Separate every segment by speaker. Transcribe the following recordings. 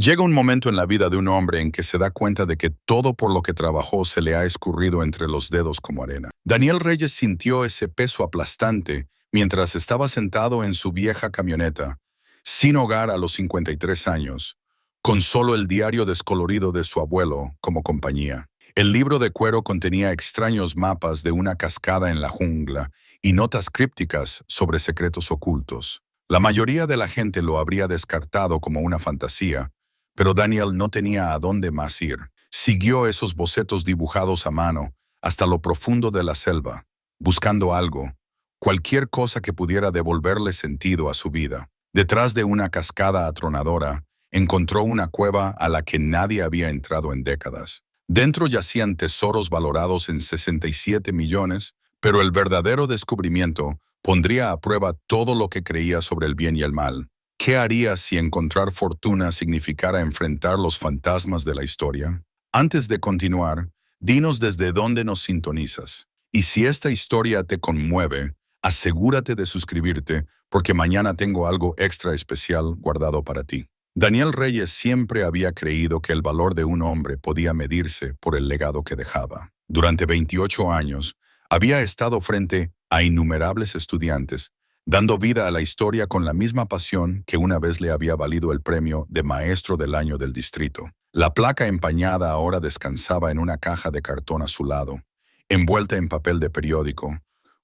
Speaker 1: Llega un momento en la vida de un hombre en que se da cuenta de que todo por lo que trabajó se le ha escurrido entre los dedos como arena. Daniel Reyes sintió ese peso aplastante mientras estaba sentado en su vieja camioneta, sin hogar a los 53 años, con solo el diario descolorido de su abuelo como compañía. El libro de cuero contenía extraños mapas de una cascada en la jungla y notas crípticas sobre secretos ocultos. La mayoría de la gente lo habría descartado como una fantasía, pero Daniel no tenía a dónde más ir. Siguió esos bocetos dibujados a mano hasta lo profundo de la selva, buscando algo, cualquier cosa que pudiera devolverle sentido a su vida. Detrás de una cascada atronadora, encontró una cueva a la que nadie había entrado en décadas. Dentro yacían tesoros valorados en 67 millones, pero el verdadero descubrimiento pondría a prueba todo lo que creía sobre el bien y el mal. ¿Qué harías si encontrar fortuna significara enfrentar los fantasmas de la historia? Antes de continuar, dinos desde dónde nos sintonizas. Y si esta historia te conmueve, asegúrate de suscribirte porque mañana tengo algo extra especial guardado para ti. Daniel Reyes siempre había creído que el valor de un hombre podía medirse por el legado que dejaba. Durante 28 años, había estado frente a innumerables estudiantes, dando vida a la historia con la misma pasión que una vez le había valido el premio de Maestro del Año del distrito. La placa empañada ahora descansaba en una caja de cartón a su lado, envuelta en papel de periódico,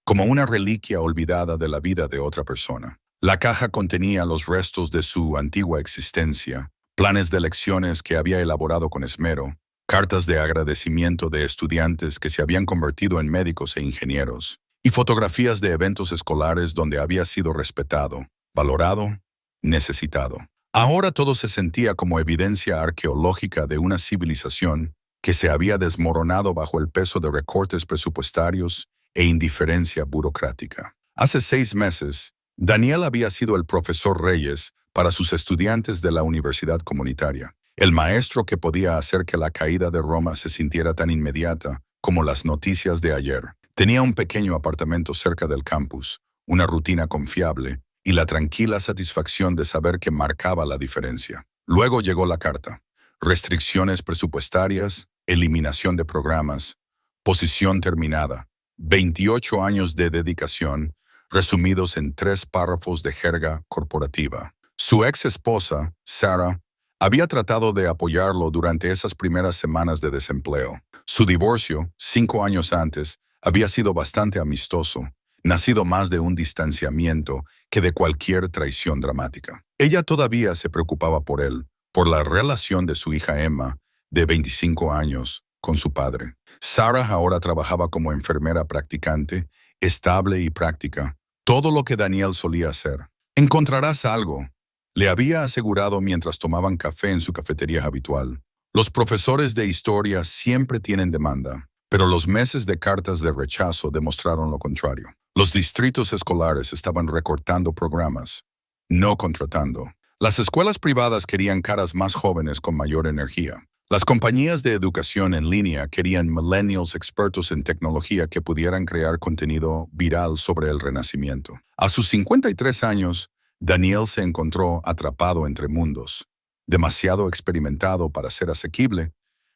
Speaker 1: como una reliquia olvidada de la vida de otra persona. La caja contenía los restos de su antigua existencia, planes de lecciones que había elaborado con esmero, cartas de agradecimiento de estudiantes que se habían convertido en médicos e ingenieros, y fotografías de eventos escolares donde había sido respetado, valorado, necesitado. Ahora todo se sentía como evidencia arqueológica de una civilización que se había desmoronado bajo el peso de recortes presupuestarios e indiferencia burocrática. Hace 6 meses, Daniel había sido el profesor Reyes para sus estudiantes de la universidad comunitaria, el maestro que podía hacer que la caída de Roma se sintiera tan inmediata como las noticias de ayer. Tenía un pequeño apartamento cerca del campus, una rutina confiable y la tranquila satisfacción de saber que marcaba la diferencia. Luego llegó la carta. Restricciones presupuestarias, eliminación de programas, posición terminada, 28 años de dedicación, resumidos en 3 párrafos de jerga corporativa. Su ex esposa, Sarah, había tratado de apoyarlo durante esas primeras semanas de desempleo. Su divorcio, 5 años antes, había sido bastante amistoso, nacido más de un distanciamiento que de cualquier traición dramática. Ella todavía se preocupaba por él, por la relación de su hija Emma, de 25 años, con su padre. Sarah ahora trabajaba como enfermera practicante, estable y práctica, todo lo que Daniel solía hacer. Encontrarás algo, le había asegurado mientras tomaban café en su cafetería habitual. Los profesores de historia siempre tienen demanda, pero los meses de cartas de rechazo demostraron lo contrario. Los distritos escolares estaban recortando programas, no contratando. Las escuelas privadas querían caras más jóvenes con mayor energía. Las compañías de educación en línea querían millennials expertos en tecnología que pudieran crear contenido viral sobre el Renacimiento. A sus 53 años, Daniel se encontró atrapado entre mundos. Demasiado experimentado para ser asequible,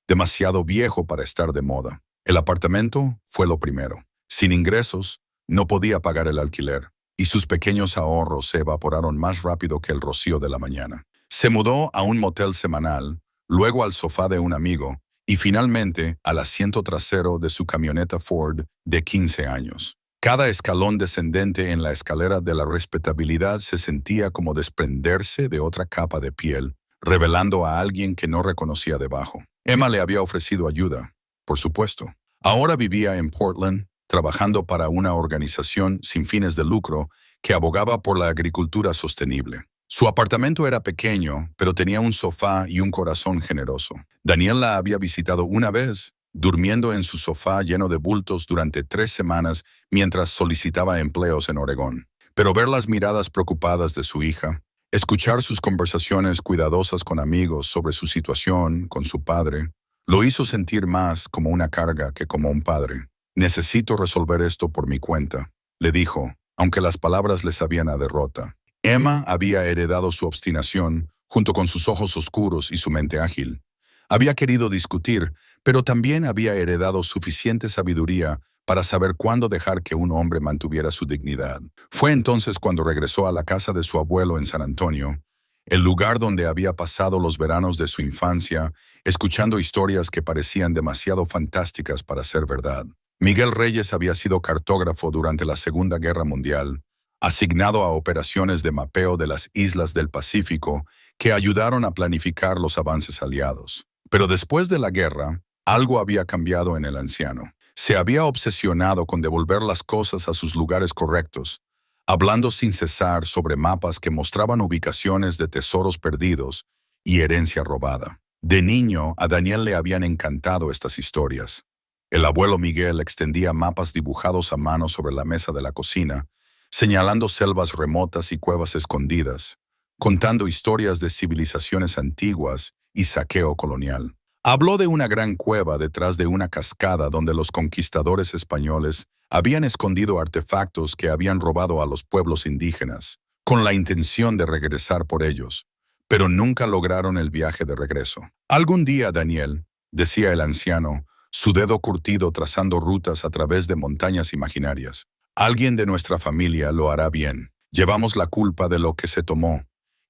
Speaker 1: demasiado viejo para estar de moda. El apartamento fue lo primero. Sin ingresos, no podía pagar el alquiler, y sus pequeños ahorros se evaporaron más rápido que el rocío de la mañana. Se mudó a un motel semanal, luego al sofá de un amigo, y finalmente al asiento trasero de su camioneta Ford de 15 años. Cada escalón descendente en la escalera de la respetabilidad se sentía como desprenderse de otra capa de piel, revelando a alguien que no reconocía debajo. Emma le había ofrecido ayuda, por supuesto. Ahora vivía en Portland, trabajando para una organización sin fines de lucro que abogaba por la agricultura sostenible. Su apartamento era pequeño, pero tenía un sofá y un corazón generoso. Daniel la había visitado una vez, durmiendo en su sofá lleno de bultos durante 3 semanas mientras solicitaba empleos en Oregón. Pero ver las miradas preocupadas de su hija, escuchar sus conversaciones cuidadosas con amigos sobre su situación con su padre, lo hizo sentir más como una carga que como un padre. «Necesito resolver esto por mi cuenta», le dijo, aunque las palabras le sabían a derrota. Emma había heredado su obstinación junto con sus ojos oscuros y su mente ágil. Había querido discutir, pero también había heredado suficiente sabiduría para saber cuándo dejar que un hombre mantuviera su dignidad. Fue entonces cuando regresó a la casa de su abuelo en San Antonio, el lugar donde había pasado los veranos de su infancia, escuchando historias que parecían demasiado fantásticas para ser verdad. Miguel Reyes había sido cartógrafo durante la Segunda Guerra Mundial, asignado a operaciones de mapeo de las islas del Pacífico que ayudaron a planificar los avances aliados. Pero después de la guerra, algo había cambiado en el anciano. Se había obsesionado con devolver las cosas a sus lugares correctos, hablando sin cesar sobre mapas que mostraban ubicaciones de tesoros perdidos y herencia robada. De niño, a Daniel le habían encantado estas historias. El abuelo Miguel extendía mapas dibujados a mano sobre la mesa de la cocina, señalando selvas remotas y cuevas escondidas, contando historias de civilizaciones antiguas y saqueo colonial. Habló de una gran cueva detrás de una cascada donde los conquistadores españoles habían escondido artefactos que habían robado a los pueblos indígenas, con la intención de regresar por ellos, pero nunca lograron el viaje de regreso. Algún día, Daniel, decía el anciano, su dedo curtido trazando rutas a través de montañas imaginarias, alguien de nuestra familia lo hará bien. Llevamos la culpa de lo que se tomó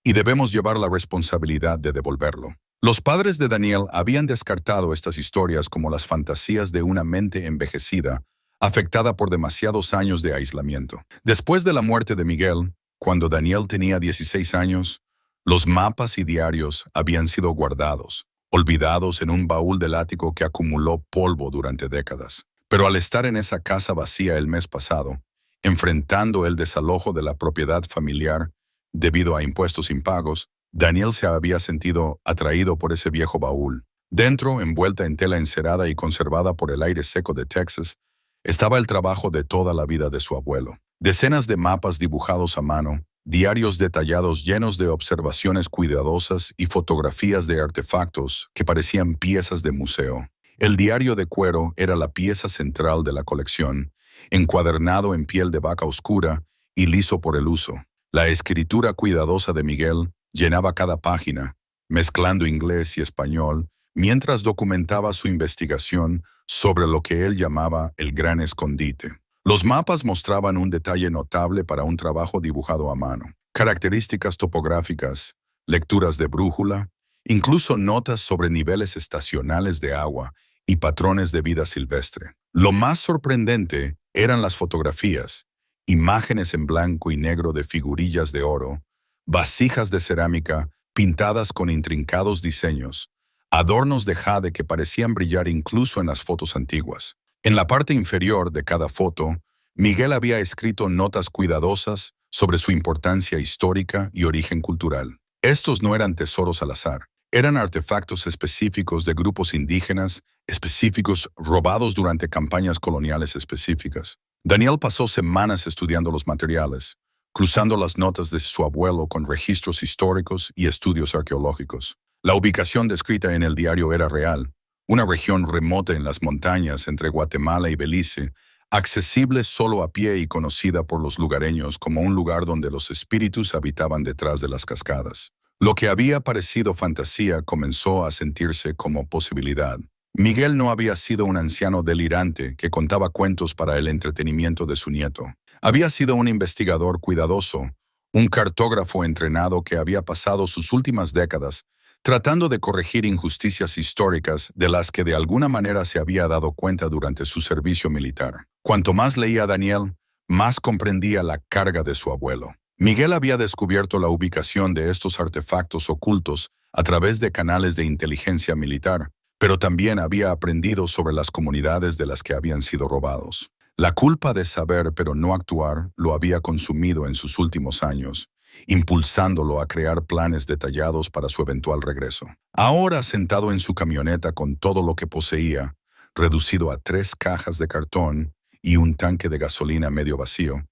Speaker 1: y debemos llevar la responsabilidad de devolverlo. Los padres de Daniel habían descartado estas historias como las fantasías de una mente envejecida, afectada por demasiados años de aislamiento. Después de la muerte de Miguel, cuando Daniel tenía 16 años, los mapas y diarios habían sido guardados, olvidados en un baúl del ático que acumuló polvo durante décadas. Pero al estar en esa casa vacía el mes pasado, enfrentando el desalojo de la propiedad familiar debido a impuestos impagos, Daniel se había sentido atraído por ese viejo baúl. Dentro, envuelta en tela encerada y conservada por el aire seco de Texas, estaba el trabajo de toda la vida de su abuelo. Decenas de mapas dibujados a mano, diarios detallados llenos de observaciones cuidadosas y fotografías de artefactos que parecían piezas de museo. El diario de cuero era la pieza central de la colección, encuadernado en piel de vaca oscura y liso por el uso. La escritura cuidadosa de Miguel llenaba cada página, mezclando inglés y español, mientras documentaba su investigación sobre lo que él llamaba el Gran Escondite. Los mapas mostraban un detalle notable para un trabajo dibujado a mano: características topográficas, lecturas de brújula, incluso notas sobre niveles estacionales de agua y patrones de vida silvestre. Lo más sorprendente eran las fotografías, imágenes en blanco y negro de figurillas de oro, vasijas de cerámica pintadas con intrincados diseños, adornos de jade que parecían brillar incluso en las fotos antiguas. En la parte inferior de cada foto, Miguel había escrito notas cuidadosas sobre su importancia histórica y origen cultural. Estos no eran tesoros al azar, eran artefactos específicos de grupos indígenas, específicos robados durante campañas coloniales específicas. Daniel pasó semanas estudiando los materiales, cruzando las notas de su abuelo con registros históricos y estudios arqueológicos. La ubicación descrita en el diario era real, una región remota en las montañas entre Guatemala y Belice, accesible solo a pie y conocida por los lugareños como un lugar donde los espíritus habitaban detrás de las cascadas. Lo que había parecido fantasía comenzó a sentirse como posibilidad. Miguel no había sido un anciano delirante que contaba cuentos para el entretenimiento de su nieto. Había sido un investigador cuidadoso, un cartógrafo entrenado que había pasado sus últimas décadas tratando de corregir injusticias históricas de las que de alguna manera se había dado cuenta durante su servicio militar. Cuanto más leía Daniel, más comprendía la carga de su abuelo. Miguel había descubierto la ubicación de estos artefactos ocultos a través de canales de inteligencia militar, pero también había aprendido sobre las comunidades de las que habían sido robados. La culpa de saber pero no actuar lo había consumido en sus últimos años, impulsándolo a crear planes detallados para su eventual regreso. Ahora, sentado en su camioneta con todo lo que poseía, reducido a 3 cajas de cartón y un tanque de gasolina medio vacío,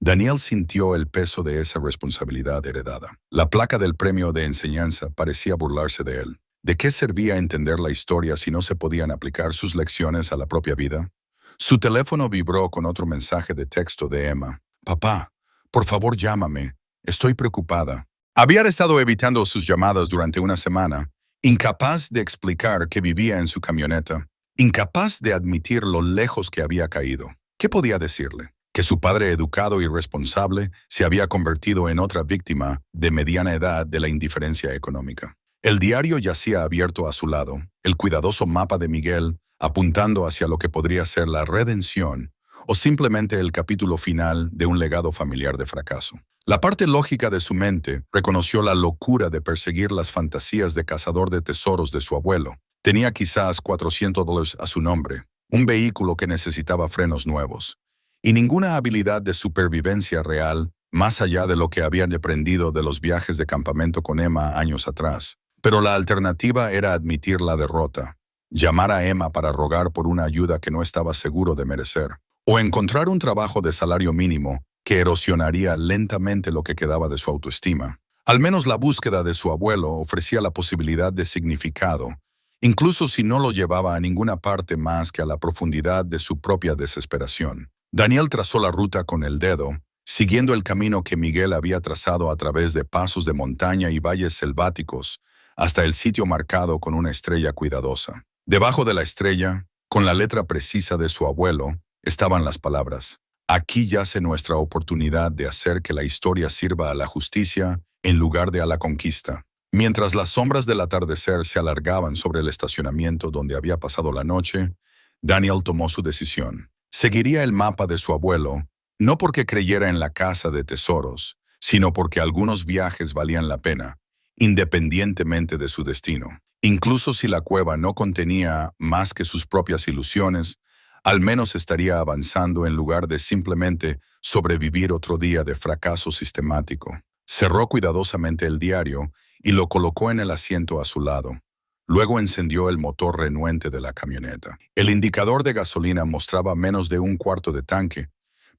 Speaker 1: Daniel sintió el peso de esa responsabilidad heredada. La placa del premio de enseñanza parecía burlarse de él. ¿De qué servía entender la historia si no se podían aplicar sus lecciones a la propia vida? Su teléfono vibró con otro mensaje de texto de Emma. «Papá, por favor llámame. Estoy preocupada». Había estado evitando sus llamadas durante una semana, incapaz de explicar que vivía en su camioneta, incapaz de admitir lo lejos que había caído. ¿Qué podía decirle? Que su padre educado y responsable se había convertido en otra víctima de mediana edad de la indiferencia económica. El diario yacía abierto a su lado, el cuidadoso mapa de Miguel apuntando hacia lo que podría ser la redención o simplemente el capítulo final de un legado familiar de fracaso. La parte lógica de su mente reconoció la locura de perseguir las fantasías de cazador de tesoros de su abuelo. Tenía quizás $400 a su nombre, un vehículo que necesitaba frenos nuevos, y ninguna habilidad de supervivencia real más allá de lo que habían aprendido de los viajes de campamento con Emma años atrás. Pero la alternativa era admitir la derrota, llamar a Emma para rogar por una ayuda que no estaba seguro de merecer, o encontrar un trabajo de salario mínimo que erosionaría lentamente lo que quedaba de su autoestima. Al menos la búsqueda de su abuelo ofrecía la posibilidad de significado, incluso si no lo llevaba a ninguna parte más que a la profundidad de su propia desesperación. Daniel trazó la ruta con el dedo, siguiendo el camino que Miguel había trazado a través de pasos de montaña y valles selváticos, hasta el sitio marcado con una estrella cuidadosa. Debajo de la estrella, con la letra precisa de su abuelo, estaban las palabras: aquí yace nuestra oportunidad de hacer que la historia sirva a la justicia en lugar de a la conquista. Mientras las sombras del atardecer se alargaban sobre el estacionamiento donde había pasado la noche, Daniel tomó su decisión. Seguiría el mapa de su abuelo, no porque creyera en la casa de tesoros, sino porque algunos viajes valían la pena, independientemente de su destino. Incluso si la cueva no contenía más que sus propias ilusiones, al menos estaría avanzando en lugar de simplemente sobrevivir otro día de fracaso sistemático. Cerró cuidadosamente el diario y lo colocó en el asiento a su lado. Luego encendió el motor renuente de la camioneta. El indicador de gasolina mostraba menos de un cuarto de tanque,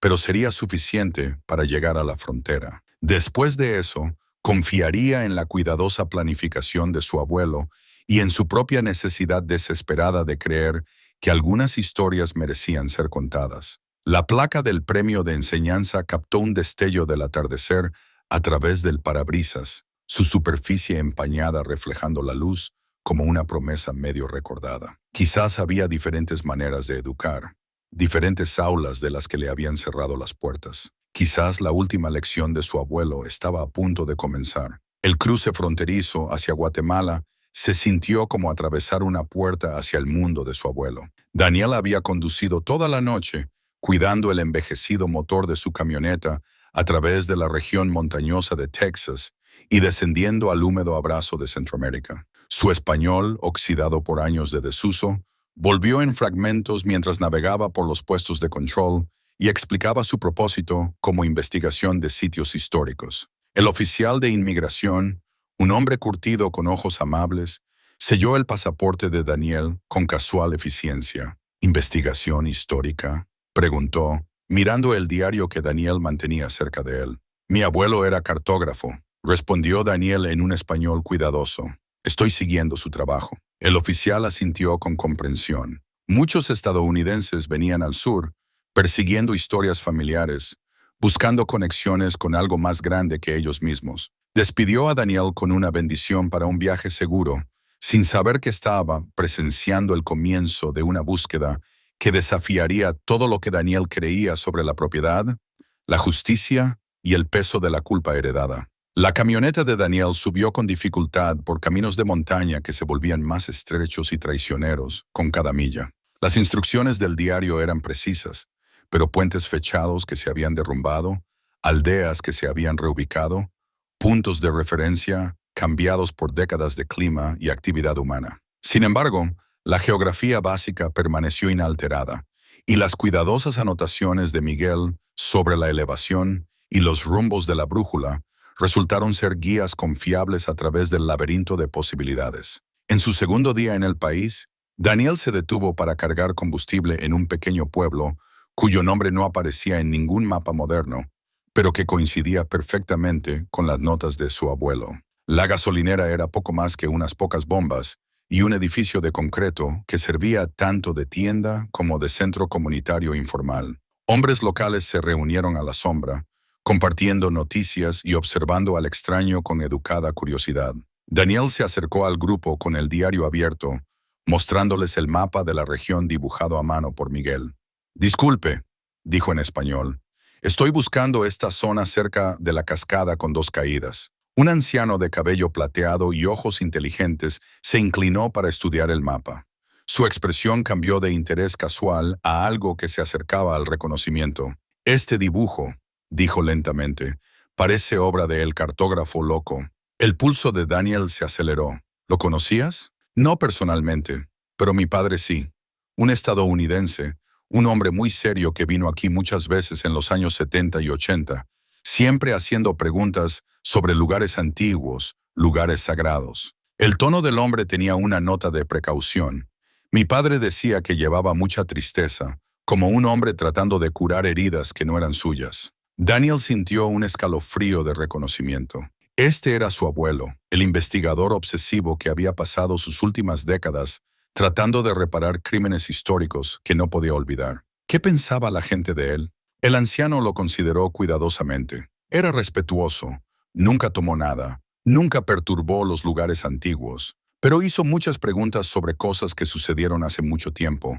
Speaker 1: pero sería suficiente para llegar a la frontera. Después de eso, confiaría en la cuidadosa planificación de su abuelo y en su propia necesidad desesperada de creer que algunas historias merecían ser contadas. La placa del premio de enseñanza captó un destello del atardecer a través del parabrisas, su superficie empañada reflejando la luz como una promesa medio recordada. Quizás había diferentes maneras de educar, diferentes aulas de las que le habían cerrado las puertas. Quizás la última lección de su abuelo estaba a punto de comenzar. El cruce fronterizo hacia Guatemala se sintió como atravesar una puerta hacia el mundo de su abuelo. Daniel había conducido toda la noche, cuidando el envejecido motor de su camioneta a través de la región montañosa de Texas y descendiendo al húmedo abrazo de Centroamérica. Su español, oxidado por años de desuso, volvió en fragmentos mientras navegaba por los puestos de control y explicaba su propósito como investigación de sitios históricos. El oficial de inmigración, un hombre curtido con ojos amables, selló el pasaporte de Daniel con casual eficiencia. ¿Investigación histórica?, preguntó, mirando el diario que Daniel mantenía cerca de él. Mi abuelo era cartógrafo, respondió Daniel en un español cuidadoso. Estoy siguiendo su trabajo. El oficial asintió con comprensión. Muchos estadounidenses venían al sur, persiguiendo historias familiares, buscando conexiones con algo más grande que ellos mismos. Despidió a Daniel con una bendición para un viaje seguro, sin saber que estaba presenciando el comienzo de una búsqueda que desafiaría todo lo que Daniel creía sobre la propiedad, la justicia y el peso de la culpa heredada. La camioneta de Daniel subió con dificultad por caminos de montaña que se volvían más estrechos y traicioneros con cada milla. Las instrucciones del diario eran precisas, pero puentes fechados que se habían derrumbado, aldeas que se habían reubicado, puntos de referencia cambiados por décadas de clima y actividad humana. Sin embargo, la geografía básica permaneció inalterada, y las cuidadosas anotaciones de Miguel sobre la elevación y los rumbos de la brújula resultaron ser guías confiables a través del laberinto de posibilidades. En su segundo día en el país, Daniel se detuvo para cargar combustible en un pequeño pueblo cuyo nombre no aparecía en ningún mapa moderno, pero que coincidía perfectamente con las notas de su abuelo. La gasolinera era poco más que unas pocas bombas y un edificio de concreto que servía tanto de tienda como de centro comunitario informal. Hombres locales se reunieron a la sombra, compartiendo noticias y observando al extraño con educada curiosidad. Daniel se acercó al grupo con el diario abierto, mostrándoles el mapa de la región dibujado a mano por Miguel. «Disculpe», dijo en español, «estoy buscando esta zona cerca de la cascada con dos caídas». Un anciano de cabello plateado y ojos inteligentes se inclinó para estudiar el mapa. Su expresión cambió de interés casual a algo que se acercaba al reconocimiento. «Este dibujo», dijo lentamente, «parece obra de el cartógrafo loco». El pulso de Daniel se aceleró. «¿Lo conocías?» «No personalmente, pero mi padre sí. Un estadounidense, un hombre muy serio que vino aquí muchas veces en los años 70 y 80, siempre haciendo preguntas sobre lugares antiguos, lugares sagrados». El tono del hombre tenía una nota de precaución. Mi padre decía que llevaba mucha tristeza, como un hombre tratando de curar heridas que no eran suyas. Daniel sintió un escalofrío de reconocimiento. Este era su abuelo, el investigador obsesivo que había pasado sus últimas décadas tratando de reparar crímenes históricos que no podía olvidar. ¿Qué pensaba la gente de él? El anciano lo consideró cuidadosamente. Era respetuoso, nunca tomó nada, nunca perturbó los lugares antiguos, pero hizo muchas preguntas sobre cosas que sucedieron hace mucho tiempo,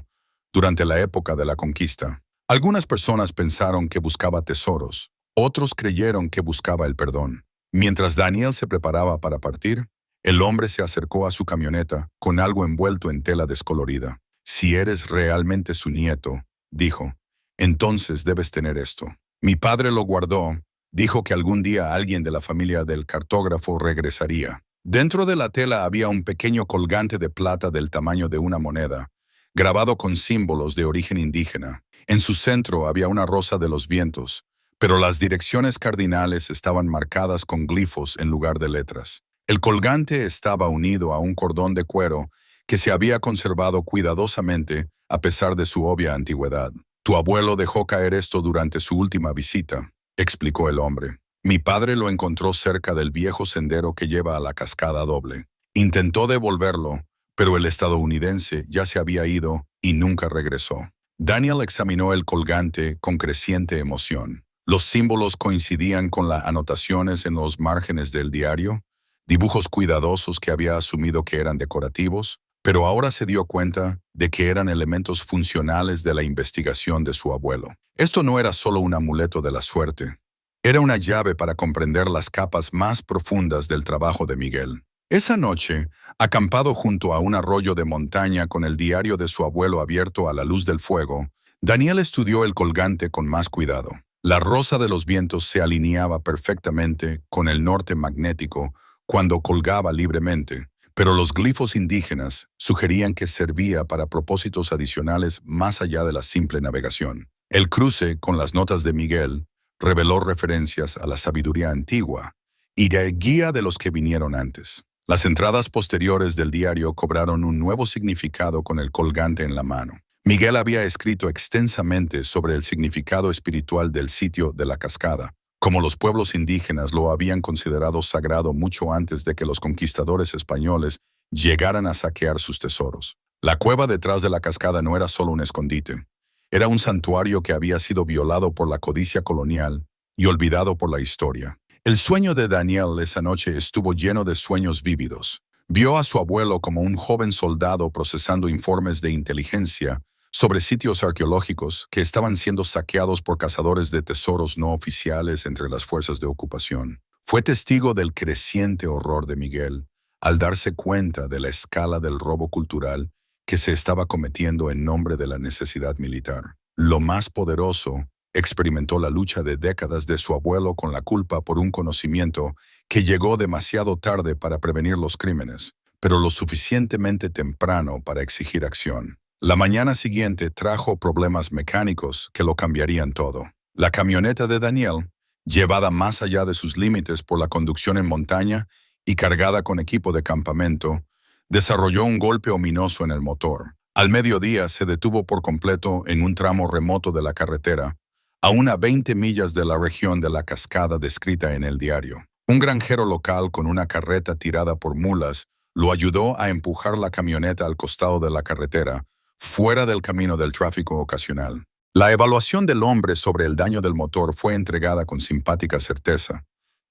Speaker 1: durante la época de la conquista. Algunas personas pensaron que buscaba tesoros, otros creyeron que buscaba el perdón. Mientras Daniel se preparaba para partir, el hombre se acercó a su camioneta con algo envuelto en tela descolorida. «Si eres realmente su nieto», dijo, «entonces debes tener esto». Mi padre lo guardó, dijo que algún día alguien de la familia del cartógrafo regresaría. Dentro de la tela había un pequeño colgante de plata del tamaño de una moneda, grabado con símbolos de origen indígena. En su centro había una rosa de los vientos, pero las direcciones cardinales estaban marcadas con glifos en lugar de letras. El colgante estaba unido a un cordón de cuero que se había conservado cuidadosamente a pesar de su obvia antigüedad. «Tu abuelo dejó caer esto durante su última visita», explicó el hombre. «Mi padre lo encontró cerca del viejo sendero que lleva a la cascada doble. Intentó devolverlo, pero el estadounidense ya se había ido y nunca regresó». Daniel examinó el colgante con creciente emoción. Los símbolos coincidían con las anotaciones en los márgenes del diario, dibujos cuidadosos que había asumido que eran decorativos, pero ahora se dio cuenta de que eran elementos funcionales de la investigación de su abuelo. Esto no era solo un amuleto de la suerte. Era una llave para comprender las capas más profundas del trabajo de Miguel. Esa noche, acampado junto a un arroyo de montaña con el diario de su abuelo abierto a la luz del fuego, Daniel estudió el colgante con más cuidado. La rosa de los vientos se alineaba perfectamente con el norte magnético cuando colgaba libremente, pero los glifos indígenas sugerían que servía para propósitos adicionales más allá de la simple navegación. El cruce con las notas de Miguel reveló referencias a la sabiduría antigua y de guía de los que vinieron antes. Las entradas posteriores del diario cobraron un nuevo significado con el colgante en la mano. Miguel había escrito extensamente sobre el significado espiritual del sitio de la cascada, como los pueblos indígenas lo habían considerado sagrado mucho antes de que los conquistadores españoles llegaran a saquear sus tesoros. La cueva detrás de la cascada no era solo un escondite. Era un santuario que había sido violado por la codicia colonial y olvidado por la historia. El sueño de Daniel esa noche estuvo lleno de sueños vívidos. Vio a su abuelo como un joven soldado procesando informes de inteligencia sobre sitios arqueológicos que estaban siendo saqueados por cazadores de tesoros no oficiales entre las fuerzas de ocupación. Fue testigo del creciente horror de Miguel al darse cuenta de la escala del robo cultural que se estaba cometiendo en nombre de la necesidad militar. Lo más poderoso experimentó la lucha de décadas de su abuelo con la culpa por un conocimiento que llegó demasiado tarde para prevenir los crímenes, pero lo suficientemente temprano para exigir acción. La mañana siguiente trajo problemas mecánicos que lo cambiarían todo. La camioneta de Daniel, llevada más allá de sus límites por la conducción en montaña y cargada con equipo de campamento, desarrolló un golpe ominoso en el motor. Al mediodía se detuvo por completo en un tramo remoto de la carretera, a unas 20 millas de la región de la cascada descrita en el diario. Un granjero local con una carreta tirada por mulas lo ayudó a empujar la camioneta al costado de la carretera, fuera del camino del tráfico ocasional. La evaluación del hombre sobre el daño del motor fue entregada con simpática certeza.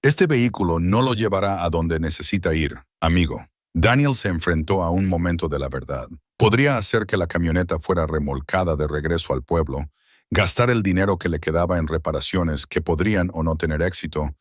Speaker 1: Este vehículo no lo llevará a donde necesita ir, amigo. Daniel se enfrentó a un momento de la verdad. Podría hacer que la camioneta fuera remolcada de regreso al pueblo, gastar el dinero que le quedaba en reparaciones que podrían o no tener éxito,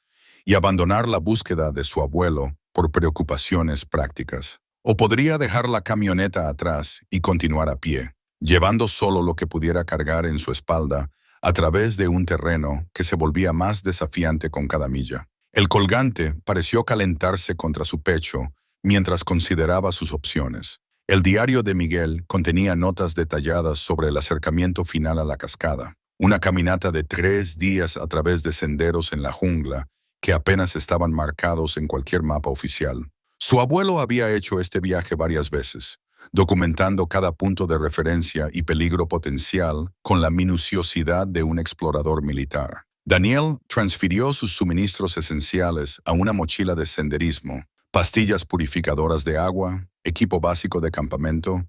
Speaker 1: y abandonar la búsqueda de su abuelo por preocupaciones prácticas. O podría dejar la camioneta atrás y continuar a pie, llevando solo lo que pudiera cargar en su espalda a través de un terreno que se volvía más desafiante con cada milla. El colgante pareció calentarse contra su pecho mientras consideraba sus opciones. El diario de Miguel contenía notas detalladas sobre el acercamiento final a la cascada, una caminata de 3 días a través de senderos en la jungla que apenas estaban marcados en cualquier mapa oficial. Su abuelo había hecho este viaje varias veces, documentando cada punto de referencia y peligro potencial con la minuciosidad de un explorador militar. Daniel transfirió sus suministros esenciales a una mochila de senderismo, pastillas purificadoras de agua, equipo básico de campamento,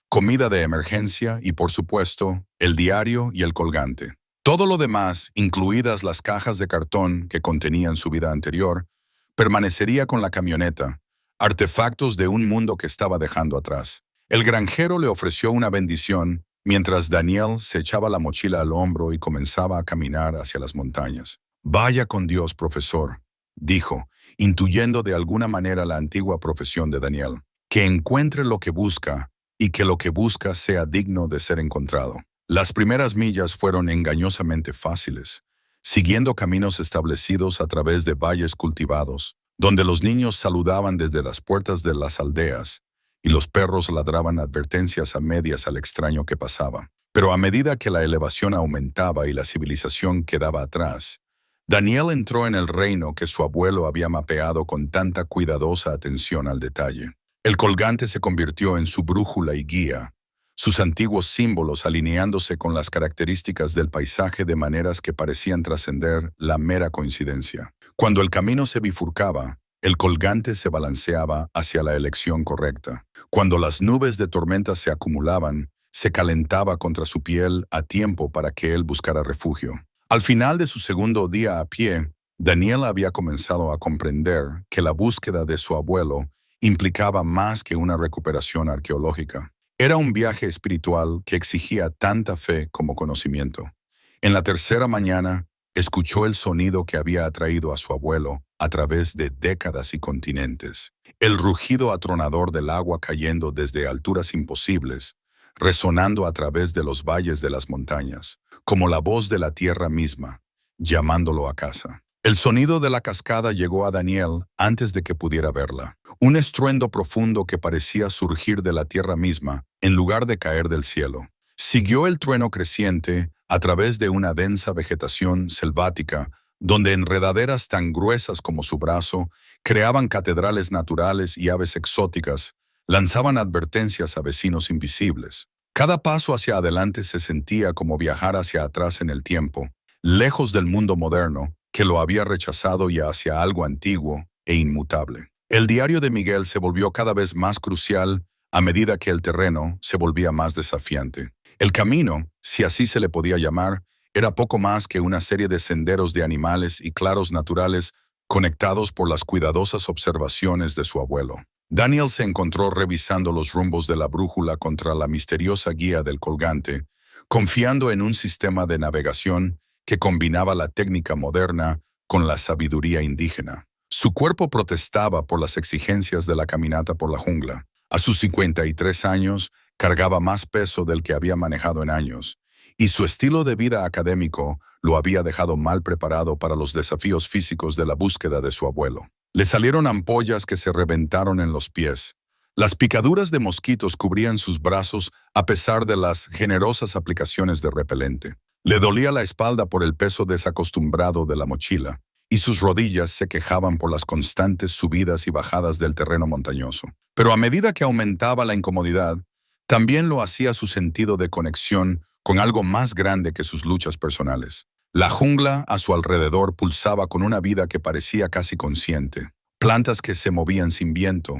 Speaker 1: comida de emergencia y, por supuesto, el diario y el colgante. Todo lo demás, incluidas las cajas de cartón que contenían su vida anterior, permanecería con la camioneta, artefactos de un mundo que estaba dejando atrás. El granjero le ofreció una bendición mientras Daniel se echaba la mochila al hombro y comenzaba a caminar hacia las montañas. «Vaya con Dios, profesor», dijo, intuyendo de alguna manera la antigua profesión de Daniel. «Que encuentre lo que busca y que lo que busca sea digno de ser encontrado». Las primeras millas fueron engañosamente fáciles, siguiendo caminos establecidos a través de valles cultivados, donde los niños saludaban desde las puertas de las aldeas y los perros ladraban advertencias a medias al extraño que pasaba. Pero a medida que la elevación aumentaba y la civilización quedaba atrás, Daniel entró en el reino que su abuelo había mapeado con tanta cuidadosa atención al detalle. El colgante se convirtió en su brújula y guía, sus antiguos símbolos alineándose con las características del paisaje de maneras que parecían trascender la mera coincidencia. Cuando el camino se bifurcaba, el colgante se balanceaba hacia la elección correcta. Cuando las nubes de tormenta se acumulaban, se calentaba contra su piel a tiempo para que él buscara refugio. Al final de su segundo día a pie, Daniel había comenzado a comprender que la búsqueda de su abuelo implicaba más que una recuperación arqueológica. Era un viaje espiritual que exigía tanta fe como conocimiento. En la tercera mañana, escuchó el sonido que había atraído a su abuelo a través de décadas y continentes. El rugido atronador del agua cayendo desde alturas imposibles, resonando a través de los valles de las montañas, como la voz de la tierra misma, llamándolo a casa. El sonido de la cascada llegó a Daniel antes de que pudiera verla. Un estruendo profundo que parecía surgir de la tierra misma, en lugar de caer del cielo. Siguió el trueno creciente a través de una densa vegetación selvática, donde enredaderas tan gruesas como su brazo creaban catedrales naturales y aves exóticas, lanzaban advertencias a vecinos invisibles. Cada paso hacia adelante se sentía como viajar hacia atrás en el tiempo, lejos del mundo moderno, que lo había rechazado y hacia algo antiguo e inmutable. El diario de Miguel se volvió cada vez más crucial a medida que el terreno se volvía más desafiante. El camino, si así se le podía llamar, era poco más que una serie de senderos de animales y claros naturales conectados por las cuidadosas observaciones de su abuelo. Daniel se encontró revisando los rumbos de la brújula contra la misteriosa guía del colgante, confiando en un sistema de navegación que combinaba la técnica moderna con la sabiduría indígena. Su cuerpo protestaba por las exigencias de la caminata por la jungla. A sus 53 años, cargaba más peso del que había manejado en años, y su estilo de vida académico lo había dejado mal preparado para los desafíos físicos de la búsqueda de su abuelo. Le salieron ampollas que se reventaron en los pies. Las picaduras de mosquitos cubrían sus brazos a pesar de las generosas aplicaciones de repelente. Le dolía la espalda por el peso desacostumbrado de la mochila, y sus rodillas se quejaban por las constantes subidas y bajadas del terreno montañoso. Pero a medida que aumentaba la incomodidad, también lo hacía su sentido de conexión con algo más grande que sus luchas personales. La jungla a su alrededor pulsaba con una vida que parecía casi consciente. Plantas que se movían sin viento,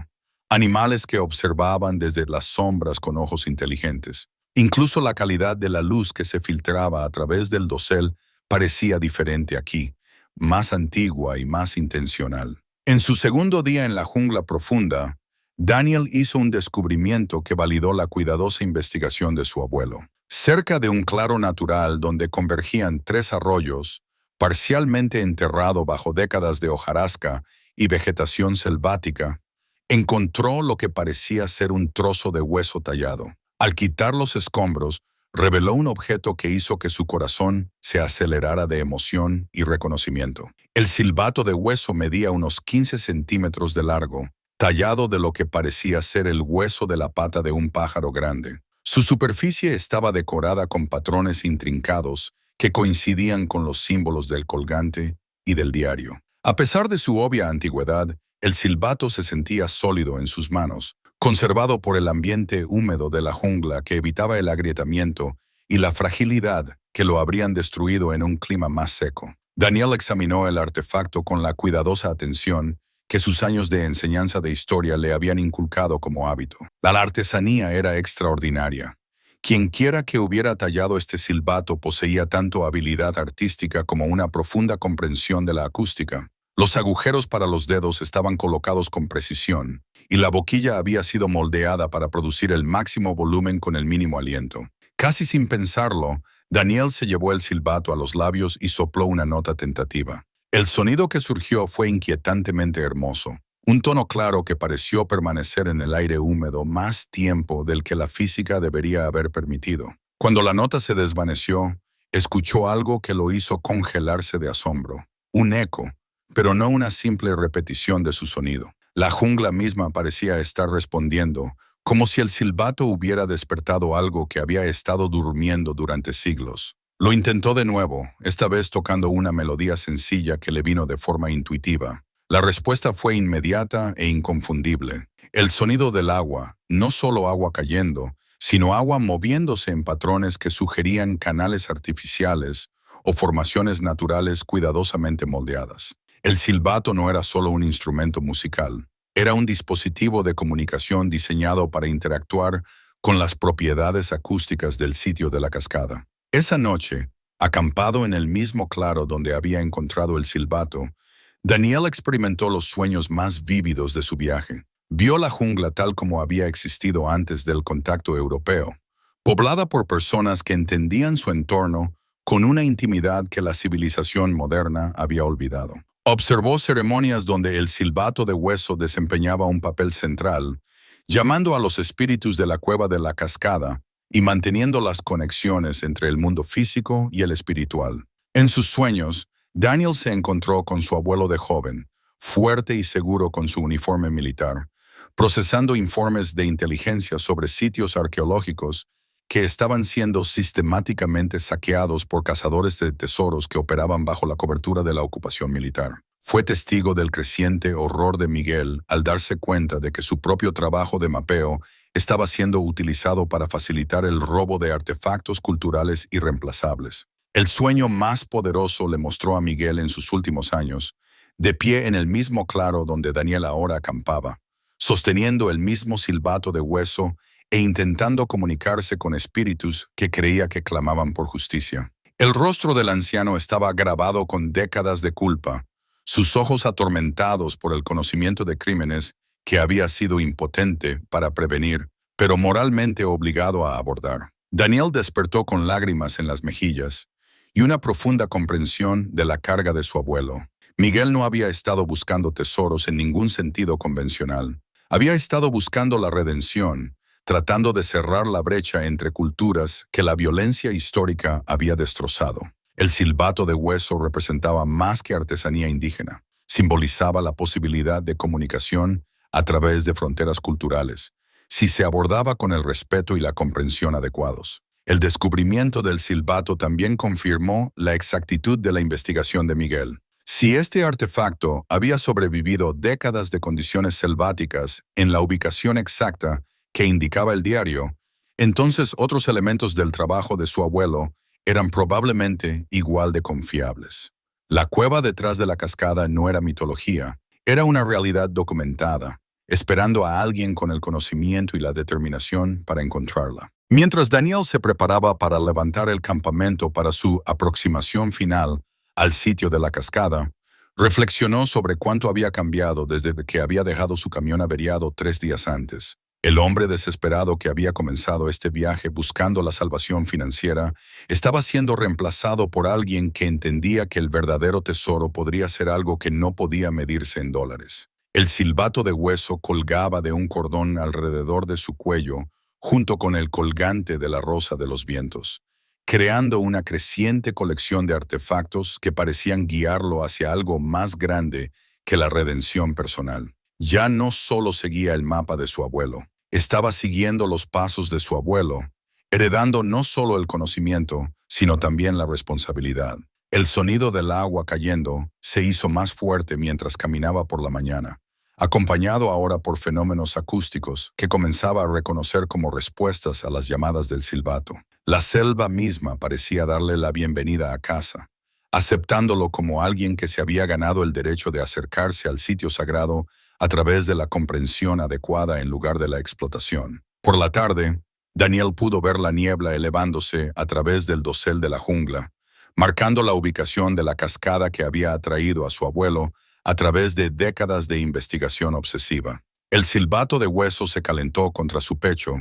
Speaker 1: animales que observaban desde las sombras con ojos inteligentes. Incluso la calidad de la luz que se filtraba a través del dosel parecía diferente aquí, más antigua y más intencional. En su segundo día en la jungla profunda, Daniel hizo un descubrimiento que validó la cuidadosa investigación de su abuelo. Cerca de un claro natural donde convergían tres arroyos, parcialmente enterrado bajo décadas de hojarasca y vegetación selvática, encontró lo que parecía ser un trozo de hueso tallado. Al quitar los escombros, reveló un objeto que hizo que su corazón se acelerara de emoción y reconocimiento. El silbato de hueso medía unos 15 centímetros de largo, tallado de lo que parecía ser el hueso de la pata de un pájaro grande. Su superficie estaba decorada con patrones intrincados que coincidían con los símbolos del colgante y del diario. A pesar de su obvia antigüedad, el silbato se sentía sólido en sus manos, conservado por el ambiente húmedo de la jungla que evitaba el agrietamiento y la fragilidad que lo habrían destruido en un clima más seco. Daniel examinó el artefacto con la cuidadosa atención que sus años de enseñanza de historia le habían inculcado como hábito. La artesanía era extraordinaria. Quienquiera que hubiera tallado este silbato poseía tanto habilidad artística como una profunda comprensión de la acústica. Los agujeros para los dedos estaban colocados con precisión, y la boquilla había sido moldeada para producir el máximo volumen con el mínimo aliento. Casi sin pensarlo, Daniel se llevó el silbato a los labios y sopló una nota tentativa. El sonido que surgió fue inquietantemente hermoso, un tono claro que pareció permanecer en el aire húmedo más tiempo del que la física debería haber permitido. Cuando la nota se desvaneció, escuchó algo que lo hizo congelarse de asombro, un eco, pero no una simple repetición de su sonido. La jungla misma parecía estar respondiendo, como si el silbato hubiera despertado algo que había estado durmiendo durante siglos. Lo intentó de nuevo, esta vez tocando una melodía sencilla que le vino de forma intuitiva. La respuesta fue inmediata e inconfundible. El sonido del agua, no solo agua cayendo, sino agua moviéndose en patrones que sugerían canales artificiales o formaciones naturales cuidadosamente moldeadas. El silbato no era solo un instrumento musical, era un dispositivo de comunicación diseñado para interactuar con las propiedades acústicas del sitio de la cascada. Esa noche, acampado en el mismo claro donde había encontrado el silbato, Daniel experimentó los sueños más vívidos de su viaje. Vio la jungla tal como había existido antes del contacto europeo, poblada por personas que entendían su entorno con una intimidad que la civilización moderna había olvidado. Observó ceremonias donde el silbato de hueso desempeñaba un papel central, llamando a los espíritus de la cueva de la cascada y manteniendo las conexiones entre el mundo físico y el espiritual. En sus sueños, Daniel se encontró con su abuelo de joven, fuerte y seguro con su uniforme militar, procesando informes de inteligencia sobre sitios arqueológicos que estaban siendo sistemáticamente saqueados por cazadores de tesoros que operaban bajo la cobertura de la ocupación militar. Fue testigo del creciente horror de Miguel al darse cuenta de que su propio trabajo de mapeo estaba siendo utilizado para facilitar el robo de artefactos culturales irreemplazables. El sueño más poderoso le mostró a Miguel en sus últimos años, de pie en el mismo claro donde Daniel ahora acampaba, sosteniendo el mismo silbato de hueso e intentando comunicarse con espíritus que creía que clamaban por justicia. El rostro del anciano estaba grabado con décadas de culpa, sus ojos atormentados por el conocimiento de crímenes que había sido impotente para prevenir, pero moralmente obligado a abordar. Daniel despertó con lágrimas en las mejillas y una profunda comprensión de la carga de su abuelo. Miguel no había estado buscando tesoros en ningún sentido convencional. Había estado buscando la redención, tratando de cerrar la brecha entre culturas que la violencia histórica había destrozado. El silbato de hueso representaba más que artesanía indígena. Simbolizaba la posibilidad de comunicación a través de fronteras culturales, si se abordaba con el respeto y la comprensión adecuados. El descubrimiento del silbato también confirmó la exactitud de la investigación de Miguel. Si este artefacto había sobrevivido décadas de condiciones selváticas en la ubicación exacta que indicaba el diario, entonces otros elementos del trabajo de su abuelo eran probablemente igual de confiables. La cueva detrás de la cascada no era mitología, era una realidad documentada, esperando a alguien con el conocimiento y la determinación para encontrarla. Mientras Daniel se preparaba para levantar el campamento para su aproximación final al sitio de la cascada, reflexionó sobre cuánto había cambiado desde que había dejado su camión averiado 3 días antes. El hombre desesperado que había comenzado este viaje buscando la salvación financiera estaba siendo reemplazado por alguien que entendía que el verdadero tesoro podría ser algo que no podía medirse en dólares. El silbato de hueso colgaba de un cordón alrededor de su cuello, junto con el colgante de la rosa de los vientos, creando una creciente colección de artefactos que parecían guiarlo hacia algo más grande que la redención personal. Ya no solo seguía el mapa de su abuelo, estaba siguiendo los pasos de su abuelo, heredando no solo el conocimiento, sino también la responsabilidad. El sonido del agua cayendo se hizo más fuerte mientras caminaba por la mañana, acompañado ahora por fenómenos acústicos que comenzaba a reconocer como respuestas a las llamadas del silbato. La selva misma parecía darle la bienvenida a casa, aceptándolo como alguien que se había ganado el derecho de acercarse al sitio sagrado a través de la comprensión adecuada en lugar de la explotación. Por la tarde, Daniel pudo ver la niebla elevándose a través del dosel de la jungla, marcando la ubicación de la cascada que había atraído a su abuelo a través de décadas de investigación obsesiva. El silbato de hueso se calentó contra su pecho,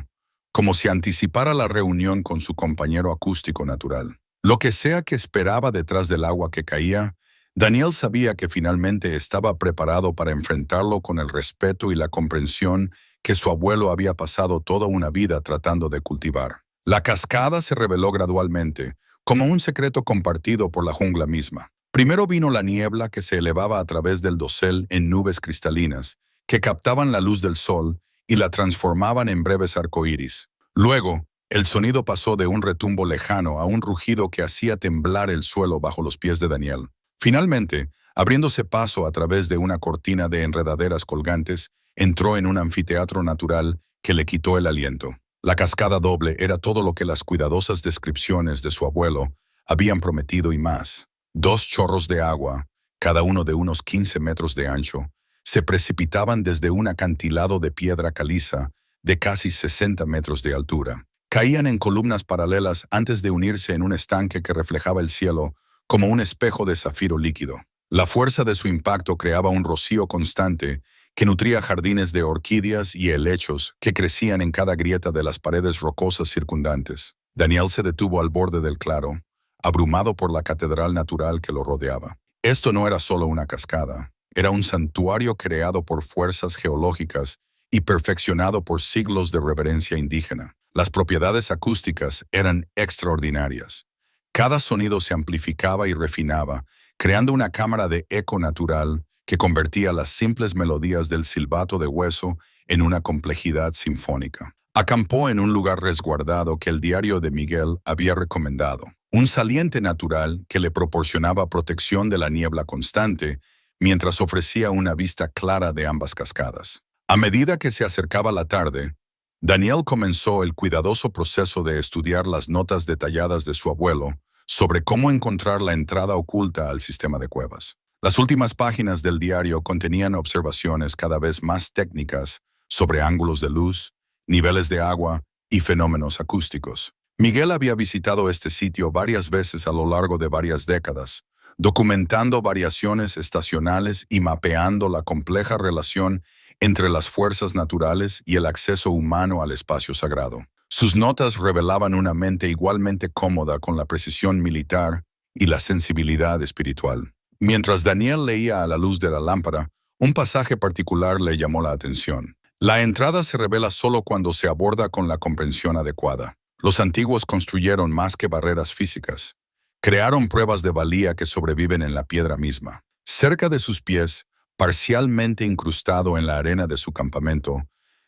Speaker 1: como si anticipara la reunión con su compañero acústico natural. Lo que sea que esperaba detrás del agua que caía, Daniel sabía que finalmente estaba preparado para enfrentarlo con el respeto y la comprensión que su abuelo había pasado toda una vida tratando de cultivar. La cascada se reveló gradualmente, como un secreto compartido por la jungla misma. Primero vino la niebla que se elevaba a través del dosel en nubes cristalinas, que captaban la luz del sol y la transformaban en breves arcoíris. Luego, el sonido pasó de un retumbo lejano a un rugido que hacía temblar el suelo bajo los pies de Daniel. Finalmente, abriéndose paso a través de una cortina de enredaderas colgantes, entró en un anfiteatro natural que le quitó el aliento. La cascada doble era todo lo que las cuidadosas descripciones de su abuelo habían prometido y más. 2 chorros de agua, cada uno de unos 15 metros de ancho, se precipitaban desde un acantilado de piedra caliza de casi 60 metros de altura. Caían en columnas paralelas antes de unirse en un estanque que reflejaba el cielo como un espejo de zafiro líquido. La fuerza de su impacto creaba un rocío constante que nutría jardines de orquídeas y helechos que crecían en cada grieta de las paredes rocosas circundantes. Daniel se detuvo al borde del claro, abrumado por la catedral natural que lo rodeaba. Esto no era solo una cascada, era un santuario creado por fuerzas geológicas y perfeccionado por siglos de reverencia indígena. Las propiedades acústicas eran extraordinarias. Cada sonido se amplificaba y refinaba, creando una cámara de eco natural que convertía las simples melodías del silbato de hueso en una complejidad sinfónica. Acampó en un lugar resguardado que el diario de Miguel había recomendado, un saliente natural que le proporcionaba protección de la niebla constante, mientras ofrecía una vista clara de ambas cascadas. A medida que se acercaba la tarde, Daniel comenzó el cuidadoso proceso de estudiar las notas detalladas de su abuelo sobre cómo encontrar la entrada oculta al sistema de cuevas. Las últimas páginas del diario contenían observaciones cada vez más técnicas sobre ángulos de luz, niveles de agua y fenómenos acústicos. Miguel había visitado este sitio varias veces a lo largo de varias décadas, documentando variaciones estacionales y mapeando la compleja relación entre las fuerzas naturales y el acceso humano al espacio sagrado. Sus notas revelaban una mente igualmente cómoda con la precisión militar y la sensibilidad espiritual. Mientras Daniel leía a la luz de la lámpara, un pasaje particular le llamó la atención. La entrada se revela solo cuando se aborda con la comprensión adecuada. Los antiguos construyeron más que barreras físicas. Crearon pruebas de valía que sobreviven en la piedra misma. Cerca de sus pies, parcialmente incrustado en la arena de su campamento,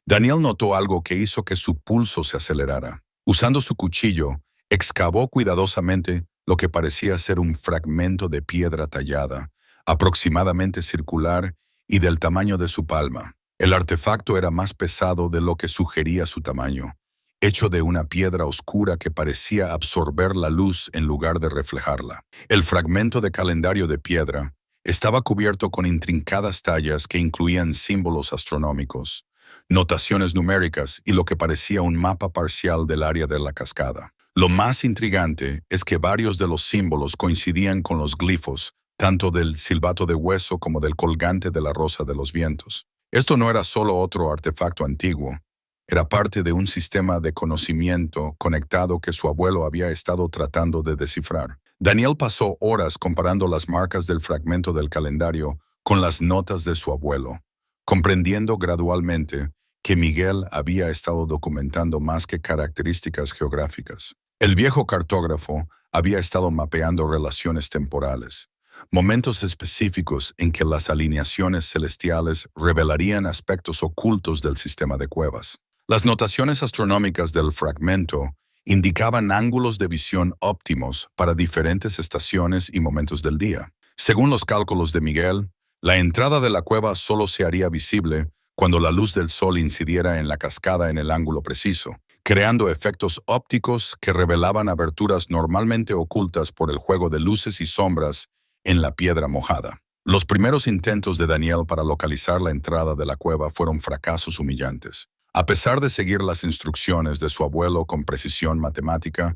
Speaker 1: Daniel notó algo que hizo que su pulso se acelerara. Usando su cuchillo, excavó cuidadosamente lo que parecía ser un fragmento de piedra tallada, aproximadamente circular y del tamaño de su palma. El artefacto era más pesado de lo que sugería su tamaño, hecho de una piedra oscura que parecía absorber la luz en lugar de reflejarla. El fragmento de calendario de piedra estaba cubierto con intrincadas tallas que incluían símbolos astronómicos, notaciones numéricas y lo que parecía un mapa parcial del área de la cascada. Lo más intrigante es que varios de los símbolos coincidían con los glifos, tanto del silbato de hueso como del colgante de la rosa de los vientos. Esto no era solo otro artefacto antiguo, era parte de un sistema de conocimiento conectado que su abuelo había estado tratando de descifrar. Daniel pasó horas comparando las marcas del fragmento del calendario con las notas de su abuelo, comprendiendo gradualmente que Miguel había estado documentando más que características geográficas. El viejo cartógrafo había estado mapeando relaciones temporales, momentos específicos en que las alineaciones celestiales revelarían aspectos ocultos del sistema de cuevas. Las notaciones astronómicas del fragmento indicaban ángulos de visión óptimos para diferentes estaciones y momentos del día. Según los cálculos de Miguel, la entrada de la cueva solo se haría visible cuando la luz del sol incidiera en la cascada en el ángulo preciso, creando efectos ópticos que revelaban aberturas normalmente ocultas por el juego de luces y sombras en la piedra mojada. Los primeros intentos de Daniel para localizar la entrada de la cueva fueron fracasos humillantes. A pesar de seguir las instrucciones de su abuelo con precisión matemática,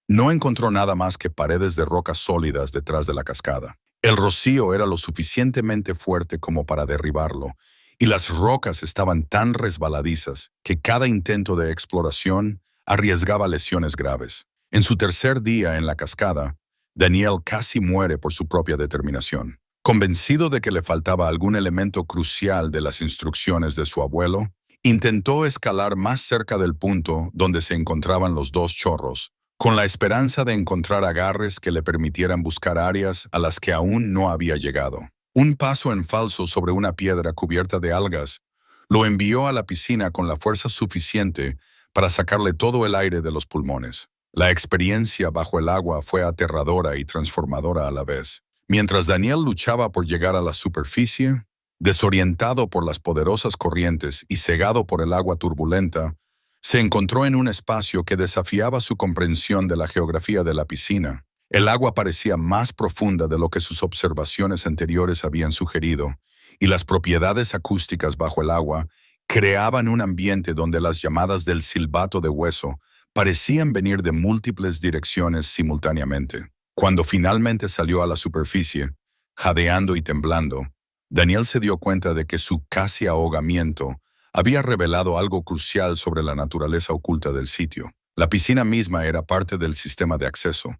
Speaker 1: no encontró nada más que paredes de rocas sólidas detrás de la cascada. El rocío era lo suficientemente fuerte como para derribarlo, y las rocas estaban tan resbaladizas que cada intento de exploración arriesgaba lesiones graves. En su tercer día en la cascada, Daniel casi muere por su propia determinación. Convencido de que le faltaba algún elemento crucial de las instrucciones de su abuelo, intentó escalar más cerca del punto donde se encontraban los dos chorros, con la esperanza de encontrar agarres que le permitieran buscar áreas a las que aún no había llegado. Un paso en falso sobre una piedra cubierta de algas lo envió a la piscina con la fuerza suficiente para sacarle todo el aire de los pulmones. La experiencia bajo el agua fue aterradora y transformadora a la vez. Mientras Daniel luchaba por llegar a la superficie, desorientado por las poderosas corrientes y cegado por el agua turbulenta, se encontró en un espacio que desafiaba su comprensión de la geografía de la piscina. El agua parecía más profunda de lo que sus observaciones anteriores habían sugerido, y las propiedades acústicas bajo el agua creaban un ambiente donde las llamadas del silbato de hueso parecían venir de múltiples direcciones simultáneamente. Cuando finalmente salió a la superficie, jadeando y temblando, Daniel se dio cuenta de que su casi ahogamiento había revelado algo crucial sobre la naturaleza oculta del sitio. La piscina misma era parte del sistema de acceso,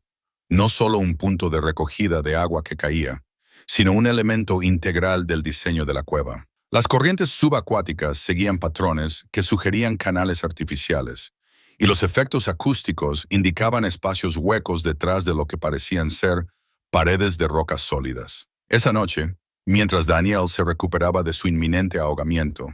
Speaker 1: no solo un punto de recogida de agua que caía, sino un elemento integral del diseño de la cueva. Las corrientes subacuáticas seguían patrones que sugerían canales artificiales, y los efectos acústicos indicaban espacios huecos detrás de lo que parecían ser paredes de rocas sólidas. Esa noche, mientras Daniel se recuperaba de su inminente ahogamiento,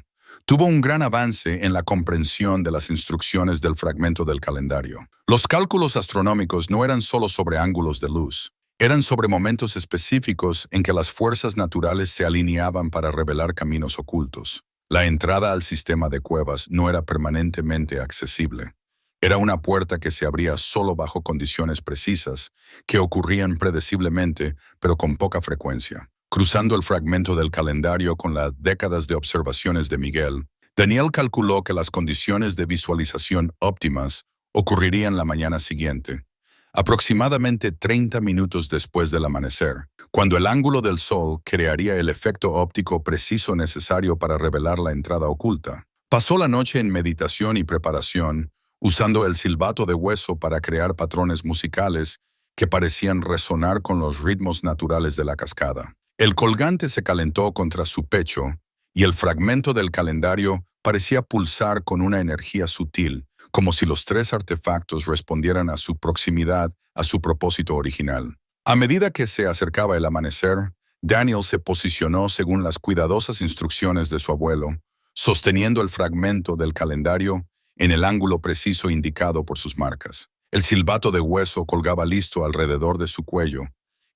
Speaker 1: tuvo un gran avance en la comprensión de las instrucciones del fragmento del calendario. Los cálculos astronómicos no eran solo sobre ángulos de luz, eran sobre momentos específicos en que las fuerzas naturales se alineaban para revelar caminos ocultos. La entrada al sistema de cuevas no era permanentemente accesible. Era una puerta que se abría solo bajo condiciones precisas, que ocurrían predeciblemente, pero con poca frecuencia. Cruzando el fragmento del calendario con las décadas de observaciones de Miguel, Daniel calculó que las condiciones de visualización óptimas ocurrirían la mañana siguiente, aproximadamente 30 minutos después del amanecer, cuando el ángulo del sol crearía el efecto óptico preciso necesario para revelar la entrada oculta. Pasó la noche en meditación y preparación, usando el silbato de hueso para crear patrones musicales que parecían resonar con los ritmos naturales de la cascada. El colgante se calentó contra su pecho y el fragmento del calendario parecía pulsar con una energía sutil, como si los tres artefactos respondieran a su proximidad a su propósito original. A medida que se acercaba el amanecer, Daniel se posicionó según las cuidadosas instrucciones de su abuelo, sosteniendo el fragmento del calendario en el ángulo preciso indicado por sus marcas. El silbato de hueso colgaba listo alrededor de su cuello,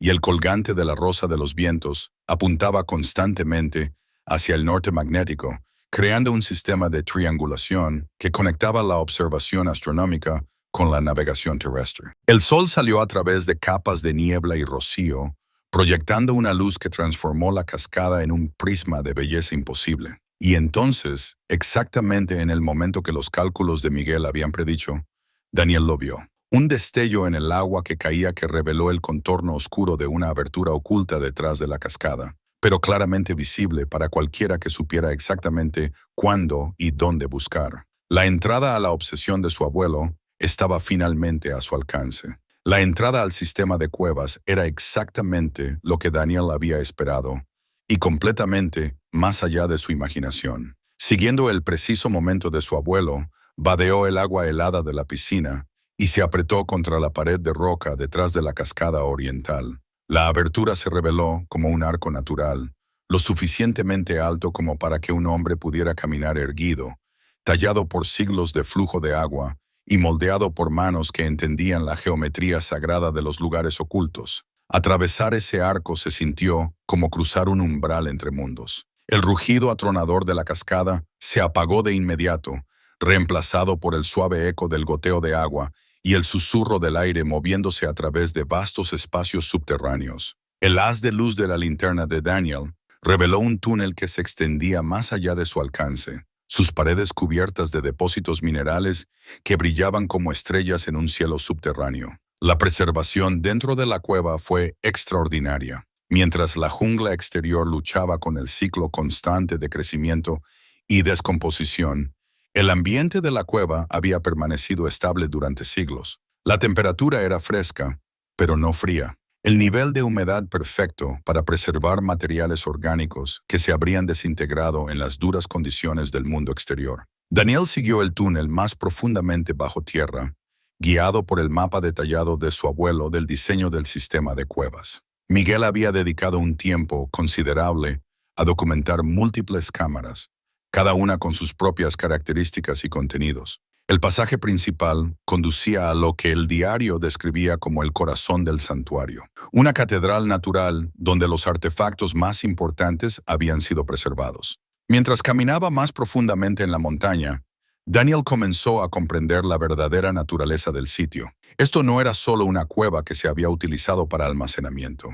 Speaker 1: y el colgante de la rosa de los vientos apuntaba constantemente hacia el norte magnético, creando un sistema de triangulación que conectaba la observación astronómica con la navegación terrestre. El sol salió a través de capas de niebla y rocío, proyectando una luz que transformó la cascada en un prisma de belleza imposible. Y entonces, exactamente en el momento que los cálculos de Miguel habían predicho, Daniel lo vio. Un destello en el agua que caía que reveló el contorno oscuro de una abertura oculta detrás de la cascada, pero claramente visible para cualquiera que supiera exactamente cuándo y dónde buscar. La entrada a la obsesión de su abuelo estaba finalmente a su alcance. La entrada al sistema de cuevas era exactamente lo que Daniel había esperado, y completamente más allá de su imaginación. Siguiendo el preciso momento de su abuelo, vadeó el agua helada de la piscina y se apretó contra la pared de roca detrás de la cascada oriental. La abertura se reveló como un arco natural, lo suficientemente alto como para que un hombre pudiera caminar erguido, tallado por siglos de flujo de agua y moldeado por manos que entendían la geometría sagrada de los lugares ocultos. Atravesar ese arco se sintió como cruzar un umbral entre mundos. El rugido atronador de la cascada se apagó de inmediato, reemplazado por el suave eco del goteo de agua y el susurro del aire moviéndose a través de vastos espacios subterráneos. El haz de luz de la linterna de Daniel reveló un túnel que se extendía más allá de su alcance, sus paredes cubiertas de depósitos minerales que brillaban como estrellas en un cielo subterráneo. La preservación dentro de la cueva fue extraordinaria. Mientras la jungla exterior luchaba con el ciclo constante de crecimiento y descomposición, el ambiente de la cueva había permanecido estable durante siglos. La temperatura era fresca, pero no fría. El nivel de humedad perfecto para preservar materiales orgánicos que se habrían desintegrado en las duras condiciones del mundo exterior. Daniel siguió el túnel más profundamente bajo tierra, guiado por el mapa detallado de su abuelo del diseño del sistema de cuevas. Miguel había dedicado un tiempo considerable a documentar múltiples cámaras, cada una con sus propias características y contenidos. El pasaje principal conducía a lo que el diario describía como el corazón del santuario, una catedral natural donde los artefactos más importantes habían sido preservados. Mientras caminaba más profundamente en la montaña, Daniel comenzó a comprender la verdadera naturaleza del sitio. Esto no era solo una cueva que se había utilizado para almacenamiento.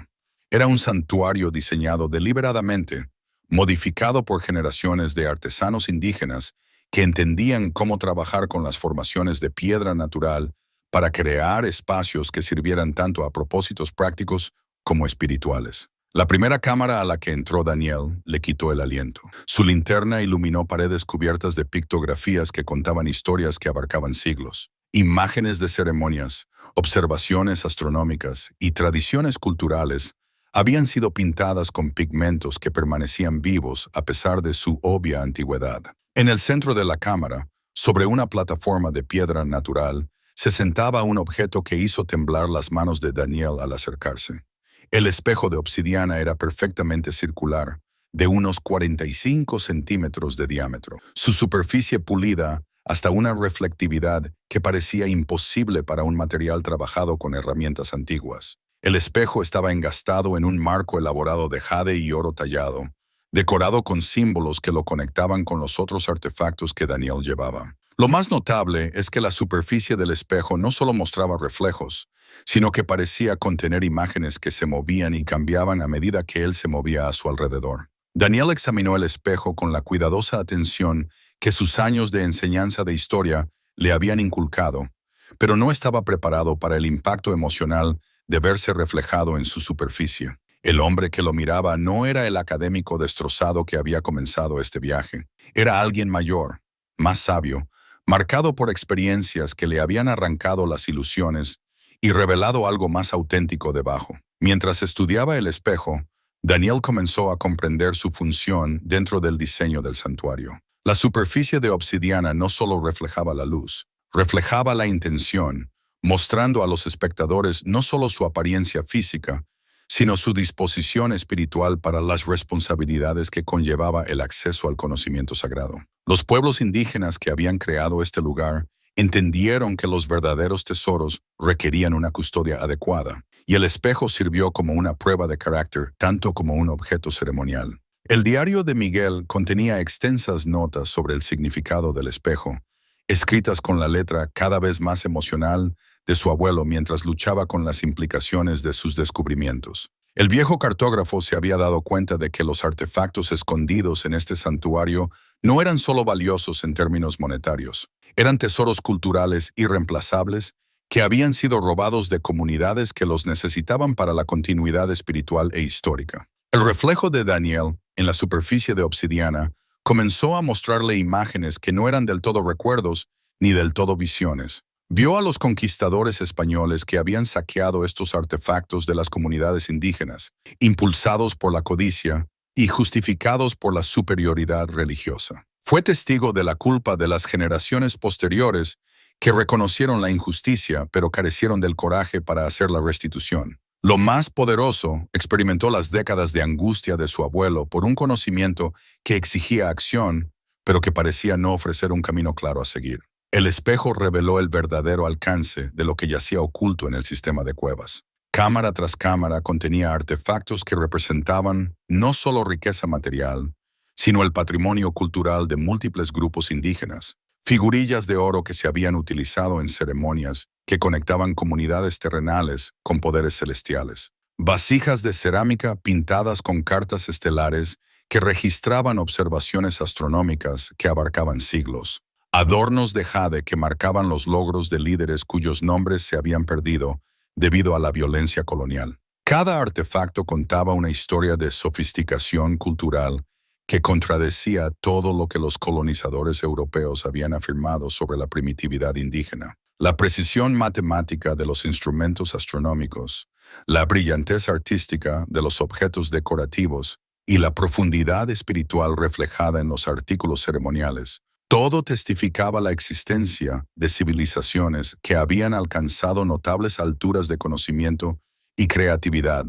Speaker 1: Era un santuario diseñado deliberadamente, modificado por generaciones de artesanos indígenas que entendían cómo trabajar con las formaciones de piedra natural para crear espacios que sirvieran tanto a propósitos prácticos como espirituales. La primera cámara a la que entró Daniel le quitó el aliento. Su linterna iluminó paredes cubiertas de pictografías que contaban historias que abarcaban siglos. Imágenes de ceremonias, observaciones astronómicas y tradiciones culturales habían sido pintadas con pigmentos que permanecían vivos a pesar de su obvia antigüedad. En el centro de la cámara, sobre una plataforma de piedra natural, se sentaba un objeto que hizo temblar las manos de Daniel al acercarse. El espejo de obsidiana era perfectamente circular, de unos 45 centímetros de diámetro. Su superficie pulida hasta una reflectividad que parecía imposible para un material trabajado con herramientas antiguas. El espejo estaba engastado en un marco elaborado de jade y oro tallado, decorado con símbolos que lo conectaban con los otros artefactos que Daniel llevaba. Lo más notable es que la superficie del espejo no solo mostraba reflejos, sino que parecía contener imágenes que se movían y cambiaban a medida que él se movía a su alrededor. Daniel examinó el espejo con la cuidadosa atención que sus años de enseñanza de historia le habían inculcado, pero no estaba preparado para el impacto emocional de verse reflejado en su superficie. El hombre que lo miraba no era el académico destrozado que había comenzado este viaje. Era alguien mayor, más sabio, marcado por experiencias que le habían arrancado las ilusiones y revelado algo más auténtico debajo. Mientras estudiaba el espejo, Daniel comenzó a comprender su función dentro del diseño del santuario. La superficie de obsidiana no solo reflejaba la luz, reflejaba la intención, mostrando a los espectadores no solo su apariencia física, sino su disposición espiritual para las responsabilidades que conllevaba el acceso al conocimiento sagrado. Los pueblos indígenas que habían creado este lugar entendieron que los verdaderos tesoros requerían una custodia adecuada, y el espejo sirvió como una prueba de carácter, tanto como un objeto ceremonial. El diario de Miguel contenía extensas notas sobre el significado del espejo, escritas con la letra cada vez más emocional de su abuelo mientras luchaba con las implicaciones de sus descubrimientos. El viejo cartógrafo se había dado cuenta de que los artefactos escondidos en este santuario no eran solo valiosos en términos monetarios, eran tesoros culturales irreemplazables que habían sido robados de comunidades que los necesitaban para la continuidad espiritual e histórica. El reflejo de Daniel en la superficie de obsidiana comenzó a mostrarle imágenes que no eran del todo recuerdos ni del todo visiones. Vio a los conquistadores españoles que habían saqueado estos artefactos de las comunidades indígenas, impulsados por la codicia y justificados por la superioridad religiosa. Fue testigo de la culpa de las generaciones posteriores que reconocieron la injusticia pero carecieron del coraje para hacer la restitución. Lo más poderoso experimentó las décadas de angustia de su abuelo por un conocimiento que exigía acción, pero que parecía no ofrecer un camino claro a seguir. El espejo reveló el verdadero alcance de lo que yacía oculto en el sistema de cuevas. Cámara tras cámara contenía artefactos que representaban no solo riqueza material, sino el patrimonio cultural de múltiples grupos indígenas. Figurillas de oro que se habían utilizado en ceremonias que conectaban comunidades terrenales con poderes celestiales. Vasijas de cerámica pintadas con cartas estelares que registraban observaciones astronómicas que abarcaban siglos. Adornos de jade que marcaban los logros de líderes cuyos nombres se habían perdido debido a la violencia colonial. Cada artefacto contaba una historia de sofisticación cultural que contradecía todo lo que los colonizadores europeos habían afirmado sobre la primitividad indígena. La precisión matemática de los instrumentos astronómicos, la brillantez artística de los objetos decorativos y la profundidad espiritual reflejada en los artículos ceremoniales, todo testificaba la existencia de civilizaciones que habían alcanzado notables alturas de conocimiento y creatividad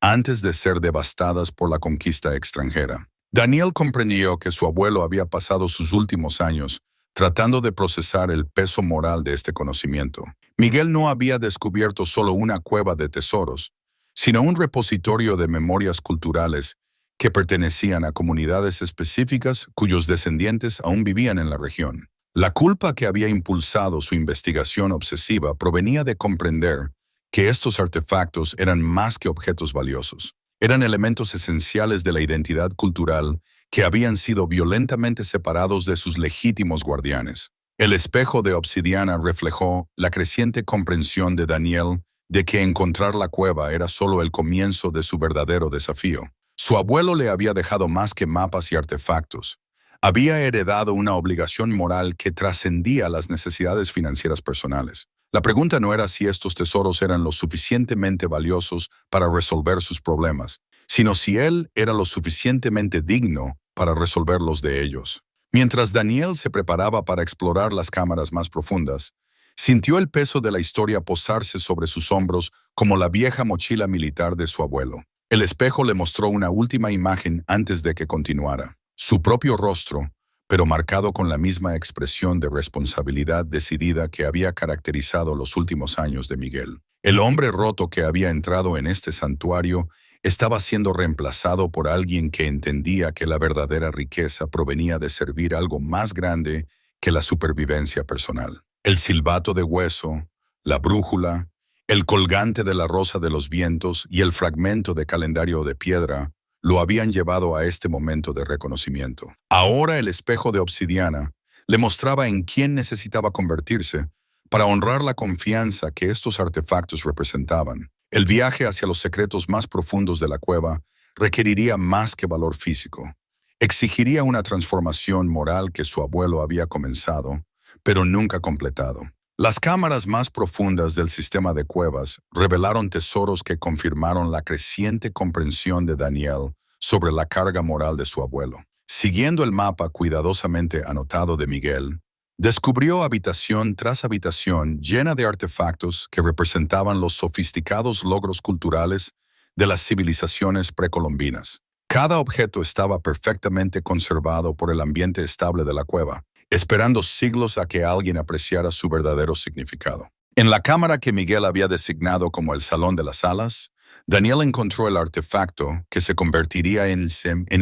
Speaker 1: antes de ser devastadas por la conquista extranjera. Daniel comprendió que su abuelo había pasado sus últimos años tratando de procesar el peso moral de este conocimiento. Miguel no había descubierto solo una cueva de tesoros, sino un repositorio de memorias culturales que pertenecían a comunidades específicas cuyos descendientes aún vivían en la región. La culpa que había impulsado su investigación obsesiva provenía de comprender que estos artefactos eran más que objetos valiosos. Eran elementos esenciales de la identidad cultural que habían sido violentamente separados de sus legítimos guardianes. El espejo de obsidiana reflejó la creciente comprensión de Daniel de que encontrar la cueva era solo el comienzo de su verdadero desafío. Su abuelo le había dejado más que mapas y artefactos. Había heredado una obligación moral que trascendía las necesidades financieras personales. La pregunta no era si estos tesoros eran lo suficientemente valiosos para resolver sus problemas, sino si él era lo suficientemente digno para resolverlos de ellos. Mientras Daniel se preparaba para explorar las cámaras más profundas, sintió el peso de la historia posarse sobre sus hombros como la vieja mochila militar de su abuelo. El espejo le mostró una última imagen antes de que continuara. Su propio rostro, pero marcado con la misma expresión de responsabilidad decidida que había caracterizado los últimos años de Miguel. El hombre roto que había entrado en este santuario estaba siendo reemplazado por alguien que entendía que la verdadera riqueza provenía de servir algo más grande que la supervivencia personal. El silbato de hueso, la brújula, el colgante de la rosa de los vientos y el fragmento de calendario de piedra lo habían llevado a este momento de reconocimiento. Ahora el espejo de obsidiana le mostraba en quién necesitaba convertirse para honrar la confianza que estos artefactos representaban. El viaje hacia los secretos más profundos de la cueva requeriría más que valor físico. Exigiría una transformación moral que su abuelo había comenzado, pero nunca completado. Las cámaras más profundas del sistema de cuevas revelaron tesoros que confirmaron la creciente comprensión de Daniel sobre la carga moral de su abuelo. Siguiendo el mapa cuidadosamente anotado de Miguel, descubrió habitación tras habitación llena de artefactos que representaban los sofisticados logros culturales de las civilizaciones precolombinas. Cada objeto estaba perfectamente conservado por el ambiente estable de la cueva, esperando siglos a que alguien apreciara su verdadero significado. En la cámara que Miguel había designado como el Salón de las Alas, Daniel encontró el artefacto que se convertiría en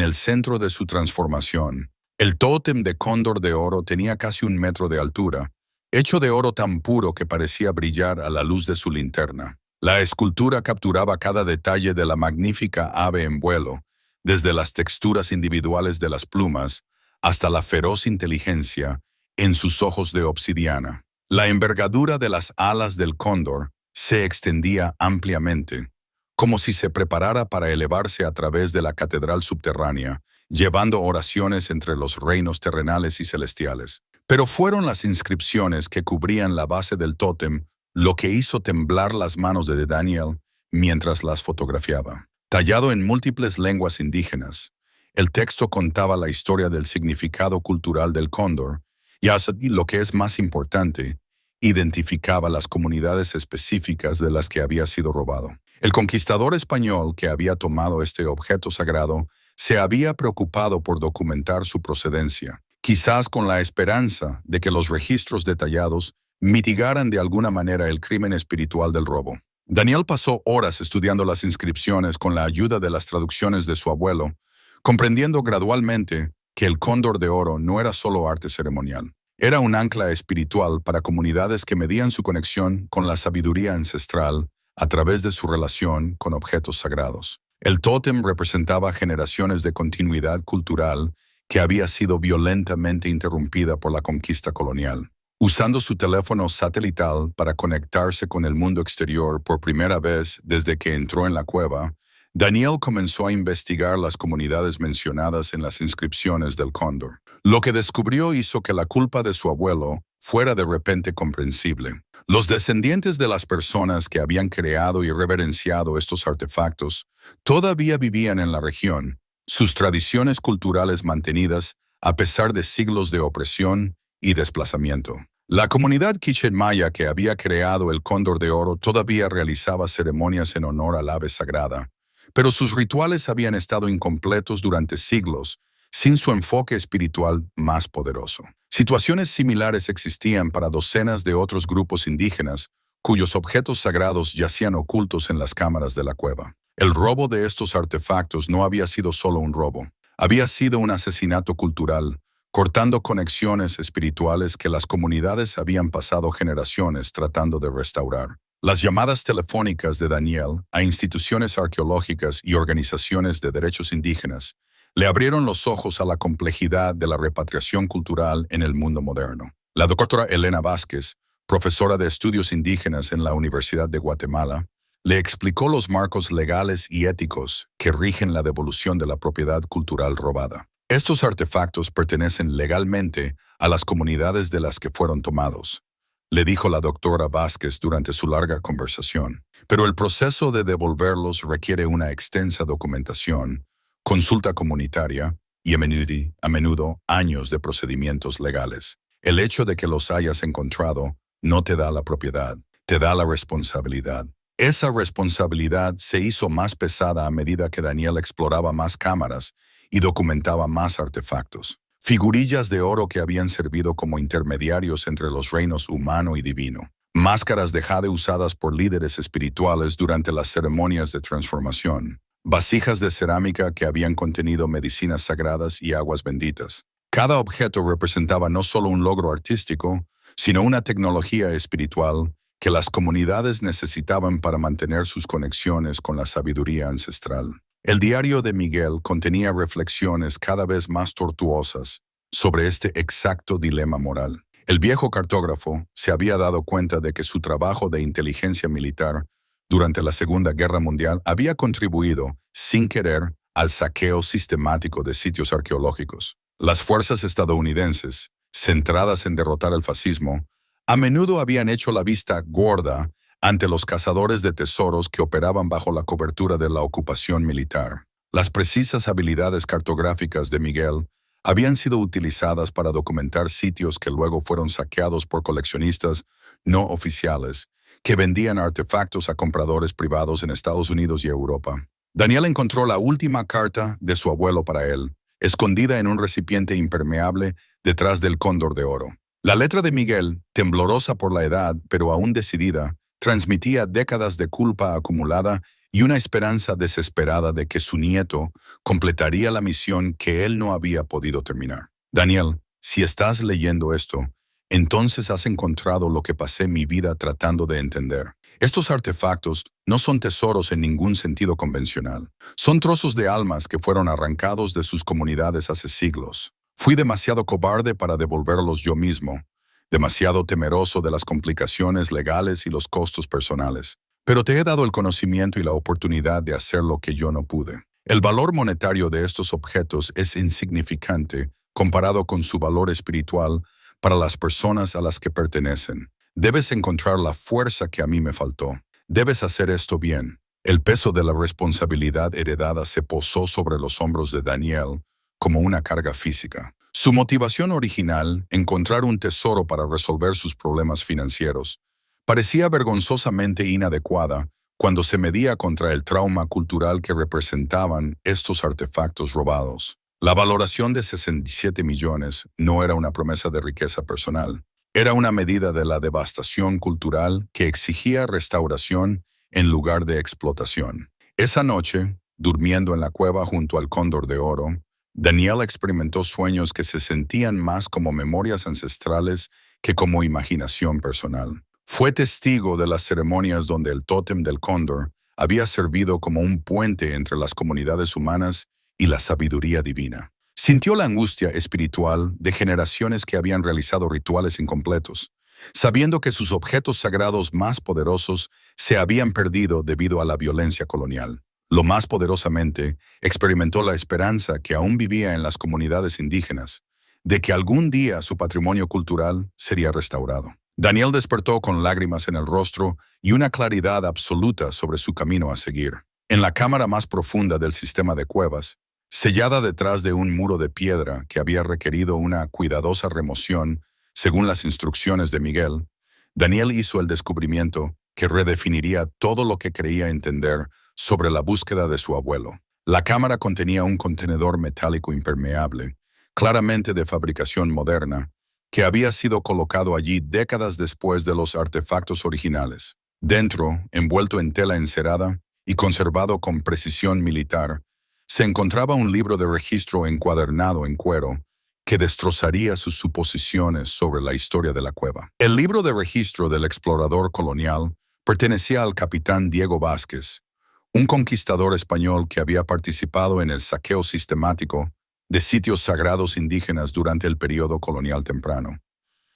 Speaker 1: el centro de su transformación. El tótem de cóndor de oro tenía casi 1 metro de altura, hecho de oro tan puro que parecía brillar a la luz de su linterna. La escultura capturaba cada detalle de la magnífica ave en vuelo, desde las texturas individuales de las plumas hasta la feroz inteligencia en sus ojos de obsidiana. La envergadura de las alas del cóndor se extendía ampliamente, como si se preparara para elevarse a través de la catedral subterránea, llevando oraciones entre los reinos terrenales y celestiales. Pero fueron las inscripciones que cubrían la base del tótem lo que hizo temblar las manos de Daniel mientras las fotografiaba. Tallado en múltiples lenguas indígenas, el texto contaba la historia del significado cultural del cóndor y, lo que es más importante, identificaba las comunidades específicas de las que había sido robado. El conquistador español que había tomado este objeto sagrado se había preocupado por documentar su procedencia, quizás con la esperanza de que los registros detallados mitigaran de alguna manera el crimen espiritual del robo. Daniel pasó horas estudiando las inscripciones con la ayuda de las traducciones de su abuelo, comprendiendo gradualmente que el cóndor de oro no era solo arte ceremonial. Era un ancla espiritual para comunidades que medían su conexión con la sabiduría ancestral a través de su relación con objetos sagrados. El tótem representaba generaciones de continuidad cultural que había sido violentamente interrumpida por la conquista colonial. Usando su teléfono satelital para conectarse con el mundo exterior por primera vez desde que entró en la cueva, Daniel comenzó a investigar las comunidades mencionadas en las inscripciones del cóndor. Lo que descubrió hizo que la culpa de su abuelo fuera de repente comprensible. Los descendientes de las personas que habían creado y reverenciado estos artefactos todavía vivían en la región, sus tradiciones culturales mantenidas a pesar de siglos de opresión y desplazamiento. La comunidad Quiché Maya que había creado el cóndor de oro todavía realizaba ceremonias en honor al ave sagrada, pero sus rituales habían estado incompletos durante siglos, sin su enfoque espiritual más poderoso. Situaciones similares existían para docenas de otros grupos indígenas, cuyos objetos sagrados yacían ocultos en las cámaras de la cueva. El robo de estos artefactos no había sido solo un robo, había sido un asesinato cultural, cortando conexiones espirituales que las comunidades habían pasado generaciones tratando de restaurar. Las llamadas telefónicas de Daniel a instituciones arqueológicas y organizaciones de derechos indígenas le abrieron los ojos a la complejidad de la repatriación cultural en el mundo moderno. La doctora Elena Vázquez, profesora de estudios indígenas en la Universidad de Guatemala, le explicó los marcos legales y éticos que rigen la devolución de la propiedad cultural robada. Estos artefactos pertenecen legalmente a las comunidades de las que fueron tomados, le dijo la doctora Vázquez durante su larga conversación. Pero el proceso de devolverlos requiere una extensa documentación, consulta comunitaria y a menudo años de procedimientos legales. El hecho de que los hayas encontrado no te da la propiedad, te da la responsabilidad. Esa responsabilidad se hizo más pesada a medida que Daniel exploraba más cámaras y documentaba más artefactos. Figurillas de oro que habían servido como intermediarios entre los reinos humano y divino. Máscaras de jade usadas por líderes espirituales durante las ceremonias de transformación. Vasijas de cerámica que habían contenido medicinas sagradas y aguas benditas. Cada objeto representaba no solo un logro artístico, sino una tecnología espiritual que las comunidades necesitaban para mantener sus conexiones con la sabiduría ancestral. El diario de Miguel contenía reflexiones cada vez más tortuosas sobre este exacto dilema moral. El viejo cartógrafo se había dado cuenta de que su trabajo de inteligencia militar durante la Segunda Guerra Mundial había contribuido, sin querer, al saqueo sistemático de sitios arqueológicos. Las fuerzas estadounidenses, centradas en derrotar el fascismo, a menudo habían hecho la vista gorda ante los cazadores de tesoros que operaban bajo la cobertura de la ocupación militar. Las precisas habilidades cartográficas de Miguel habían sido utilizadas para documentar sitios que luego fueron saqueados por coleccionistas no oficiales que vendían artefactos a compradores privados en Estados Unidos y Europa. Daniel encontró la última carta de su abuelo para él, escondida en un recipiente impermeable detrás del cóndor de oro. La letra de Miguel, temblorosa por la edad pero aún decidida, transmitía décadas de culpa acumulada y una esperanza desesperada de que su nieto completaría la misión que él no había podido terminar. Daniel, si estás leyendo esto, entonces has encontrado lo que pasé mi vida tratando de entender. Estos artefactos no son tesoros en ningún sentido convencional. Son trozos de almas que fueron arrancados de sus comunidades hace siglos. Fui demasiado cobarde para devolverlos yo mismo, demasiado temeroso de las complicaciones legales y los costos personales. Pero te he dado el conocimiento y la oportunidad de hacer lo que yo no pude. El valor monetario de estos objetos es insignificante comparado con su valor espiritual para las personas a las que pertenecen. Debes encontrar la fuerza que a mí me faltó. Debes hacer esto bien. El peso de la responsabilidad heredada se posó sobre los hombros de Daniel como una carga física. Su motivación original, encontrar un tesoro para resolver sus problemas financieros, parecía vergonzosamente inadecuada cuando se medía contra el trauma cultural que representaban estos artefactos robados. La valoración de 67 millones no era una promesa de riqueza personal. Era una medida de la devastación cultural que exigía restauración en lugar de explotación. Esa noche, durmiendo en la cueva junto al Cóndor de Oro, Daniel experimentó sueños que se sentían más como memorias ancestrales que como imaginación personal. Fue testigo de las ceremonias donde el tótem del cóndor había servido como un puente entre las comunidades humanas y la sabiduría divina. Sintió la angustia espiritual de generaciones que habían realizado rituales incompletos, sabiendo que sus objetos sagrados más poderosos se habían perdido debido a la violencia colonial. Lo más poderosamente, experimentó la esperanza que aún vivía en las comunidades indígenas, de que algún día su patrimonio cultural sería restaurado. Daniel despertó con lágrimas en el rostro y una claridad absoluta sobre su camino a seguir. En la cámara más profunda del sistema de cuevas, sellada detrás de un muro de piedra que había requerido una cuidadosa remoción según las instrucciones de Miguel, Daniel hizo el descubrimiento que redefiniría todo lo que creía entender sobre la búsqueda de su abuelo. La cámara contenía un contenedor metálico impermeable, claramente de fabricación moderna, que había sido colocado allí décadas después de los artefactos originales. Dentro, envuelto en tela encerada y conservado con precisión militar, se encontraba un libro de registro encuadernado en cuero que destrozaría sus suposiciones sobre la historia de la cueva. El libro de registro del explorador colonial pertenecía al capitán Diego Vázquez, un conquistador español que había participado en el saqueo sistemático de sitios sagrados indígenas durante el periodo colonial temprano.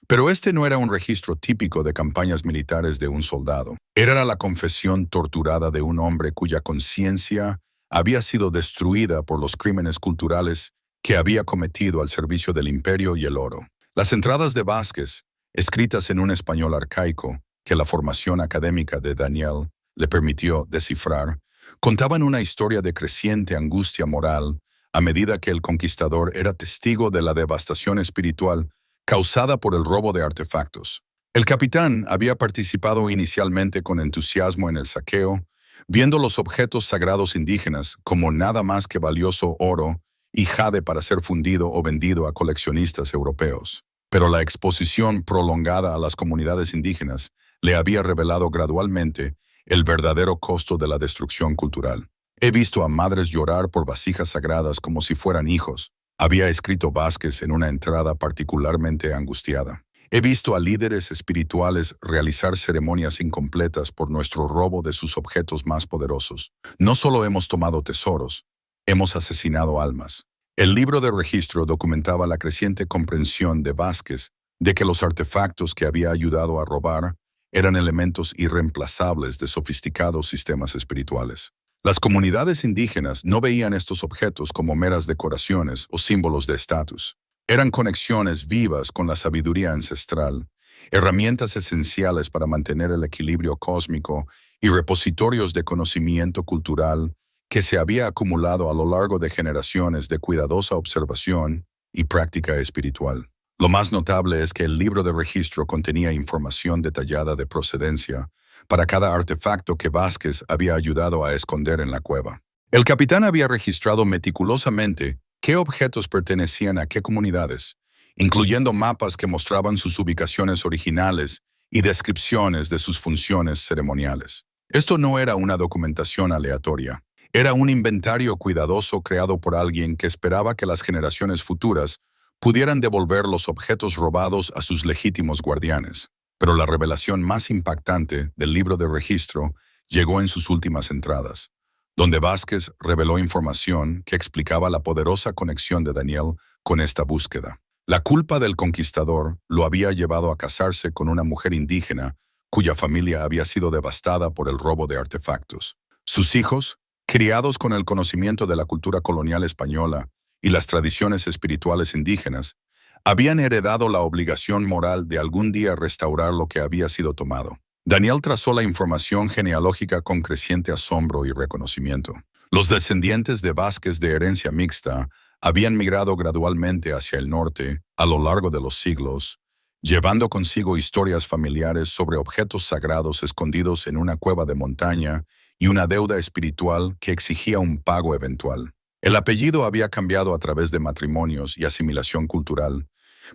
Speaker 1: Pero este no era un registro típico de campañas militares de un soldado. Era la confesión torturada de un hombre cuya conciencia había sido destruida por los crímenes culturales que había cometido al servicio del imperio y el oro. Las entradas de Vázquez, escritas en un español arcaico que la formación académica de Daniel le permitió descifrar, contaban una historia de creciente angustia moral a medida que el conquistador era testigo de la devastación espiritual causada por el robo de artefactos. El capitán había participado inicialmente con entusiasmo en el saqueo, viendo los objetos sagrados indígenas como nada más que valioso oro y jade para ser fundido o vendido a coleccionistas europeos. Pero la exposición prolongada a las comunidades indígenas le había revelado gradualmente el verdadero costo de la destrucción cultural. He visto a madres llorar por vasijas sagradas como si fueran hijos, había escrito Vázquez en una entrada particularmente angustiada. He visto a líderes espirituales realizar ceremonias incompletas por nuestro robo de sus objetos más poderosos. No solo hemos tomado tesoros, hemos asesinado almas. El libro de registro documentaba la creciente comprensión de Vázquez de que los artefactos que había ayudado a robar eran elementos irreemplazables de sofisticados sistemas espirituales. Las comunidades indígenas no veían estos objetos como meras decoraciones o símbolos de estatus. Eran conexiones vivas con la sabiduría ancestral, herramientas esenciales para mantener el equilibrio cósmico y repositorios de conocimiento cultural que se había acumulado a lo largo de generaciones de cuidadosa observación y práctica espiritual. Lo más notable es que el libro de registro contenía información detallada de procedencia para cada artefacto que Vázquez había ayudado a esconder en la cueva. El capitán había registrado meticulosamente qué objetos pertenecían a qué comunidades, incluyendo mapas que mostraban sus ubicaciones originales y descripciones de sus funciones ceremoniales. Esto no era una documentación aleatoria. Era un inventario cuidadoso creado por alguien que esperaba que las generaciones futuras pudieran devolver los objetos robados a sus legítimos guardianes. Pero la revelación más impactante del libro de registro llegó en sus últimas entradas, donde Vázquez reveló información que explicaba la poderosa conexión de Daniel con esta búsqueda. La culpa del conquistador lo había llevado a casarse con una mujer indígena cuya familia había sido devastada por el robo de artefactos. Sus hijos, criados con el conocimiento de la cultura colonial española y las tradiciones espirituales indígenas, habían heredado la obligación moral de algún día restaurar lo que había sido tomado. Daniel trazó la información genealógica con creciente asombro y reconocimiento. Los descendientes de Vázquez de herencia mixta habían migrado gradualmente hacia el norte a lo largo de los siglos, llevando consigo historias familiares sobre objetos sagrados escondidos en una cueva de montaña y una deuda espiritual que exigía un pago eventual. El apellido había cambiado a través de matrimonios y asimilación cultural,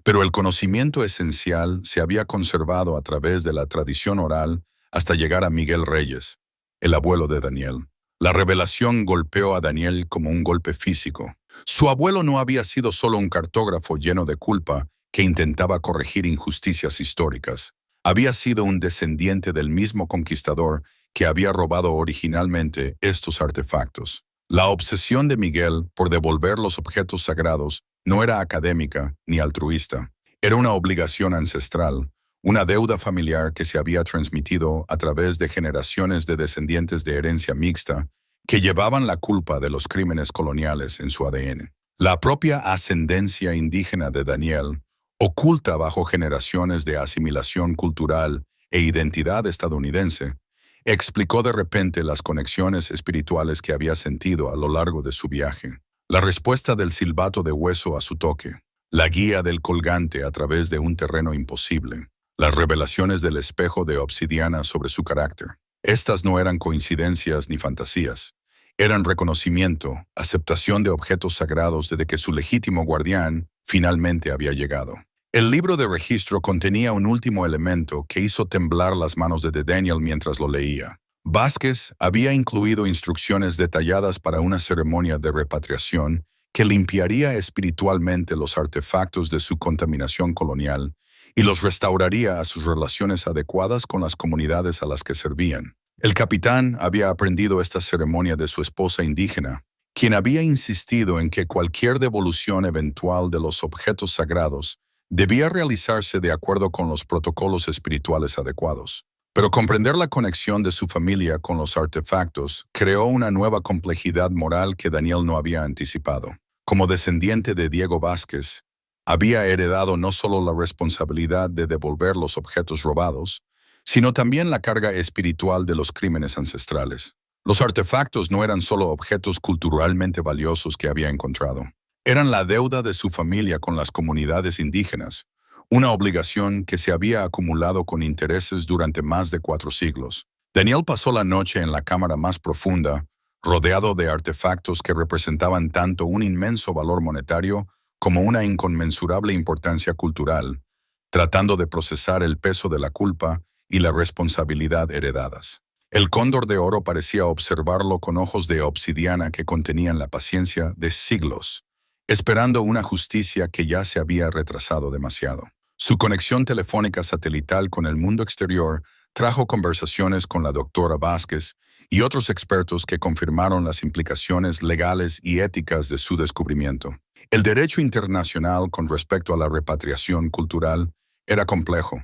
Speaker 1: pero el conocimiento esencial se había conservado a través de la tradición oral hasta llegar a Miguel Reyes, el abuelo de Daniel. La revelación golpeó a Daniel como un golpe físico. Su abuelo no había sido solo un cartógrafo lleno de culpa que intentaba corregir injusticias históricas. Había sido un descendiente del mismo conquistador que había robado originalmente estos artefactos. La obsesión de Miguel por devolver los objetos sagrados no era académica ni altruista. Era una obligación ancestral, una deuda familiar que se había transmitido a través de generaciones de descendientes de herencia mixta que llevaban la culpa de los crímenes coloniales en su ADN. La propia ascendencia indígena de Daniel, oculta bajo generaciones de asimilación cultural e identidad estadounidense, explicó de repente las conexiones espirituales que había sentido a lo largo de su viaje. La respuesta del silbato de hueso a su toque, la guía del colgante a través de un terreno imposible, las revelaciones del espejo de obsidiana sobre su carácter. Estas no eran coincidencias ni fantasías. Eran reconocimiento, aceptación de objetos sagrados desde que su legítimo guardián finalmente había llegado. El libro de registro contenía un último elemento que hizo temblar las manos de Daniel mientras lo leía. Vázquez había incluido instrucciones detalladas para una ceremonia de repatriación que limpiaría espiritualmente los artefactos de su contaminación colonial y los restauraría a sus relaciones adecuadas con las comunidades a las que servían. El capitán había aprendido esta ceremonia de su esposa indígena, quien había insistido en que cualquier devolución eventual de los objetos sagrados debía realizarse de acuerdo con los protocolos espirituales adecuados. Pero comprender la conexión de su familia con los artefactos creó una nueva complejidad moral que Daniel no había anticipado. Como descendiente de Diego Vázquez, había heredado no solo la responsabilidad de devolver los objetos robados, sino también la carga espiritual de los crímenes ancestrales. Los artefactos no eran solo objetos culturalmente valiosos que había encontrado. Eran la deuda de su familia con las comunidades indígenas, una obligación que se había acumulado con intereses durante más de 4 siglos. Daniel pasó la noche en la cámara más profunda, rodeado de artefactos que representaban tanto un inmenso valor monetario como una inconmensurable importancia cultural, tratando de procesar el peso de la culpa y la responsabilidad heredadas. El cóndor de oro parecía observarlo con ojos de obsidiana que contenían la paciencia de siglos, esperando una justicia que ya se había retrasado demasiado. Su conexión telefónica satelital con el mundo exterior trajo conversaciones con la doctora Vázquez y otros expertos que confirmaron las implicaciones legales y éticas de su descubrimiento. El derecho internacional con respecto a la repatriación cultural era complejo,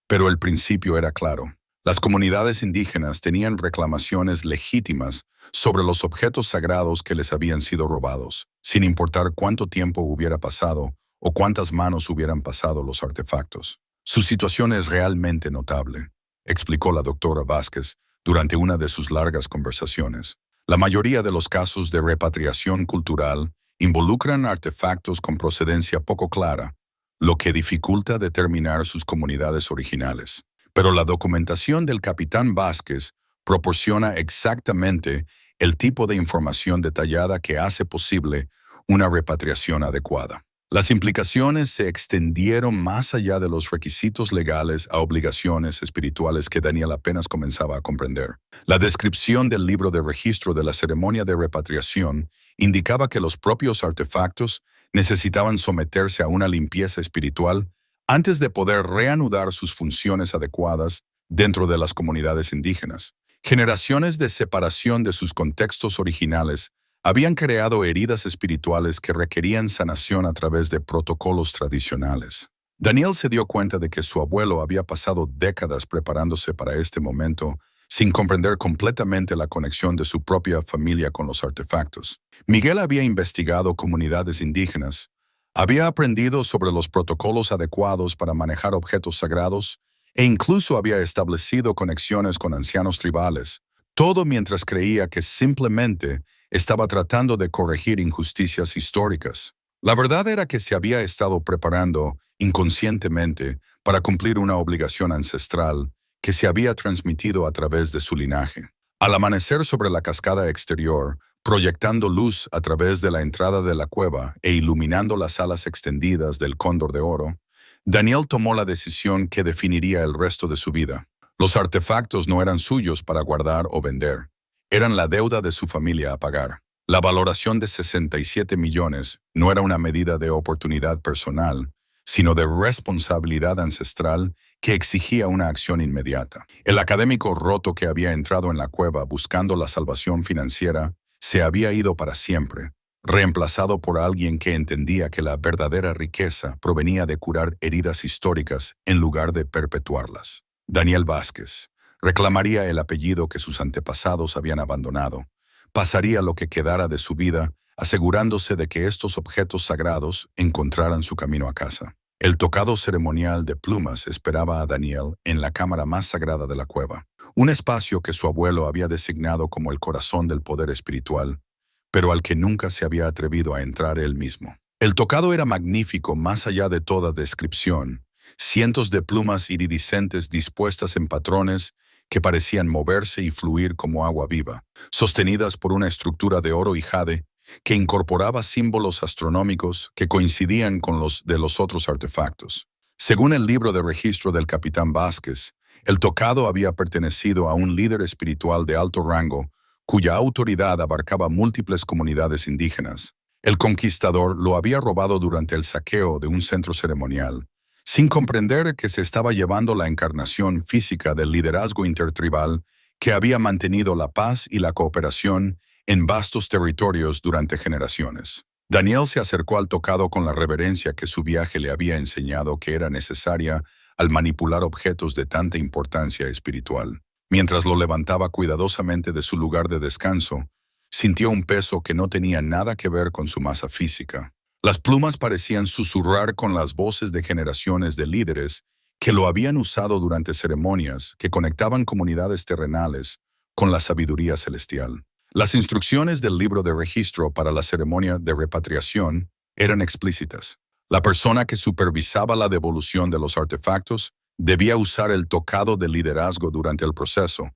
Speaker 1: pero el principio era claro. Las comunidades indígenas tenían reclamaciones legítimas sobre los objetos sagrados que les habían sido robados, sin importar cuánto tiempo hubiera pasado o cuántas manos hubieran pasado los artefactos. Su situación es realmente notable, explicó la doctora Vázquez durante una de sus largas conversaciones. La mayoría de los casos de repatriación cultural involucran artefactos con procedencia poco clara, lo que dificulta determinar sus comunidades originales. Pero la documentación del capitán Vázquez proporciona exactamente el tipo de información detallada que hace posible una repatriación adecuada. Las implicaciones se extendieron más allá de los requisitos legales a obligaciones espirituales que Daniel apenas comenzaba a comprender. La descripción del libro de registro de la ceremonia de repatriación indicaba que los propios artefactos necesitaban someterse a una limpieza espiritual antes de poder reanudar sus funciones adecuadas dentro de las comunidades indígenas. Generaciones de separación de sus contextos originales habían creado heridas espirituales que requerían sanación a través de protocolos tradicionales. Daniel se dio cuenta de que su abuelo había pasado décadas preparándose para este momento sin comprender completamente la conexión de su propia familia con los artefactos. Miguel había investigado comunidades indígenas, había aprendido sobre los protocolos adecuados para manejar objetos sagrados e incluso había establecido conexiones con ancianos tribales, todo mientras creía que simplemente estaba tratando de corregir injusticias históricas. La verdad era que se había estado preparando inconscientemente para cumplir una obligación ancestral que se había transmitido a través de su linaje. Al amanecer sobre la cascada exterior, proyectando luz a través de la entrada de la cueva e iluminando las alas extendidas del cóndor de oro, Daniel tomó la decisión que definiría el resto de su vida. Los artefactos no eran suyos para guardar o vender. Eran la deuda de su familia a pagar. La valoración de 67 millones no era una medida de oportunidad personal, sino de responsabilidad ancestral que exigía una acción inmediata. El académico roto que había entrado en la cueva buscando la salvación financiera se había ido para siempre, reemplazado por alguien que entendía que la verdadera riqueza provenía de curar heridas históricas en lugar de perpetuarlas. Daniel Vázquez reclamaría el apellido que sus antepasados habían abandonado, pasaría lo que quedara de su vida asegurándose de que estos objetos sagrados encontraran su camino a casa. El tocado ceremonial de plumas esperaba a Daniel en la cámara más sagrada de la cueva, un espacio que su abuelo había designado como el corazón del poder espiritual, pero al que nunca se había atrevido a entrar él mismo. El tocado era magnífico más allá de toda descripción, cientos de plumas iridiscentes dispuestas en patrones que parecían moverse y fluir como agua viva, sostenidas por una estructura de oro y jade que incorporaba símbolos astronómicos que coincidían con los de los otros artefactos. Según el libro de registro del capitán Vázquez, el tocado había pertenecido a un líder espiritual de alto rango cuya autoridad abarcaba múltiples comunidades indígenas. El conquistador lo había robado durante el saqueo de un centro ceremonial, sin comprender que se estaba llevando la encarnación física del liderazgo intertribal que había mantenido la paz y la cooperación en vastos territorios durante generaciones. Daniel se acercó al tocado con la reverencia que su viaje le había enseñado que era necesaria al manipular objetos de tanta importancia espiritual. Mientras lo levantaba cuidadosamente de su lugar de descanso, sintió un peso que no tenía nada que ver con su masa física. Las plumas parecían susurrar con las voces de generaciones de líderes que lo habían usado durante ceremonias que conectaban comunidades terrenales con la sabiduría celestial. Las instrucciones del libro de registro para la ceremonia de repatriación eran explícitas. La persona que supervisaba la devolución de los artefactos debía usar el tocado de liderazgo durante el proceso,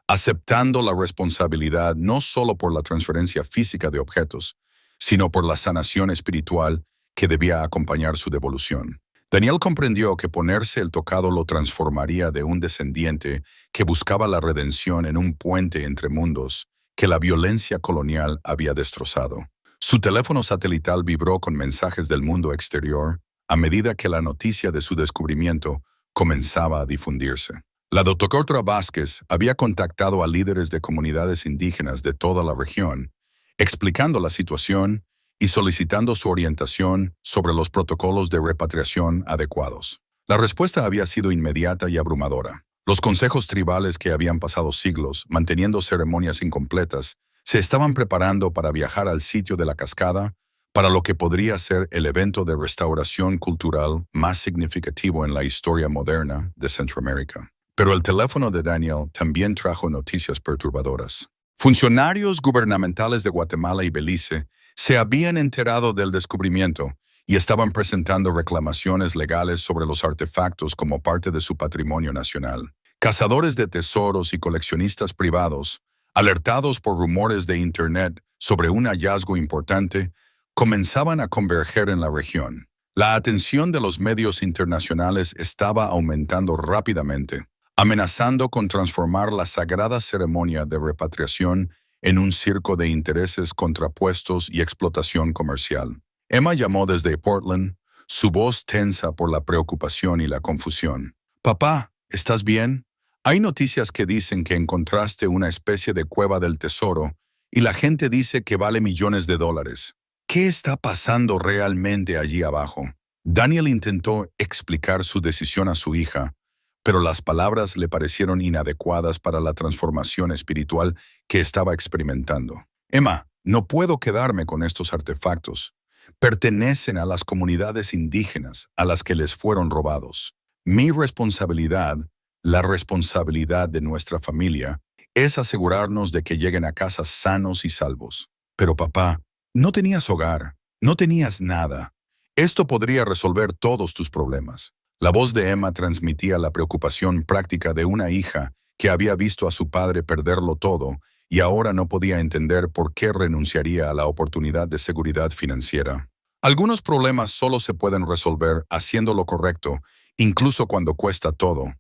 Speaker 1: aceptando la responsabilidad no solo por la transferencia física de objetos, sino por la sanación espiritual que debía acompañar su devolución. Daniel comprendió que ponerse el tocado lo transformaría de un descendiente que buscaba la redención en un puente entre mundos que la violencia colonial había destrozado. Su teléfono satelital vibró con mensajes del mundo exterior a medida que la noticia de su descubrimiento comenzaba a difundirse. La doctora Vázquez había contactado a líderes de comunidades indígenas de toda la región, explicando la situación y solicitando su orientación sobre los protocolos de repatriación adecuados. La respuesta había sido inmediata y abrumadora. Los consejos tribales que habían pasado siglos manteniendo ceremonias incompletas se estaban preparando para viajar al sitio de la cascada para lo que podría ser el evento de restauración cultural más significativo en la historia moderna de Centroamérica. Pero el teléfono de Daniel también trajo noticias perturbadoras. Funcionarios gubernamentales de Guatemala y Belice se habían enterado del descubrimiento y estaban presentando reclamaciones legales sobre los artefactos como parte de su patrimonio nacional. Cazadores de tesoros y coleccionistas privados, alertados por rumores de Internet sobre un hallazgo importante, comenzaban a converger en la región. La atención de los medios internacionales estaba aumentando rápidamente, amenazando con transformar la sagrada ceremonia de repatriación en un circo de intereses contrapuestos y explotación comercial. Emma llamó desde Portland, su voz tensa por la preocupación y la confusión. «Papá, ¿estás bien? Hay noticias que dicen que encontraste una especie de cueva del tesoro y la gente dice que vale millones de dólares. ¿Qué está pasando realmente allí abajo?» Daniel intentó explicar su decisión a su hija, pero las palabras le parecieron inadecuadas para la transformación espiritual que estaba experimentando. «Emma, no puedo quedarme con estos artefactos. Pertenecen a las comunidades indígenas a las que les fueron robados. Mi responsabilidad, la responsabilidad de nuestra familia, es asegurarnos de que lleguen a casa sanos y salvos». «Pero papá, no tenías hogar, no tenías nada. Esto podría resolver todos tus problemas». La voz de Emma transmitía la preocupación práctica de una hija que había visto a su padre perderlo todo y ahora no podía entender por qué renunciaría a la oportunidad de seguridad financiera. «Algunos problemas solo se pueden resolver haciendo lo correcto, incluso cuando cuesta todo»,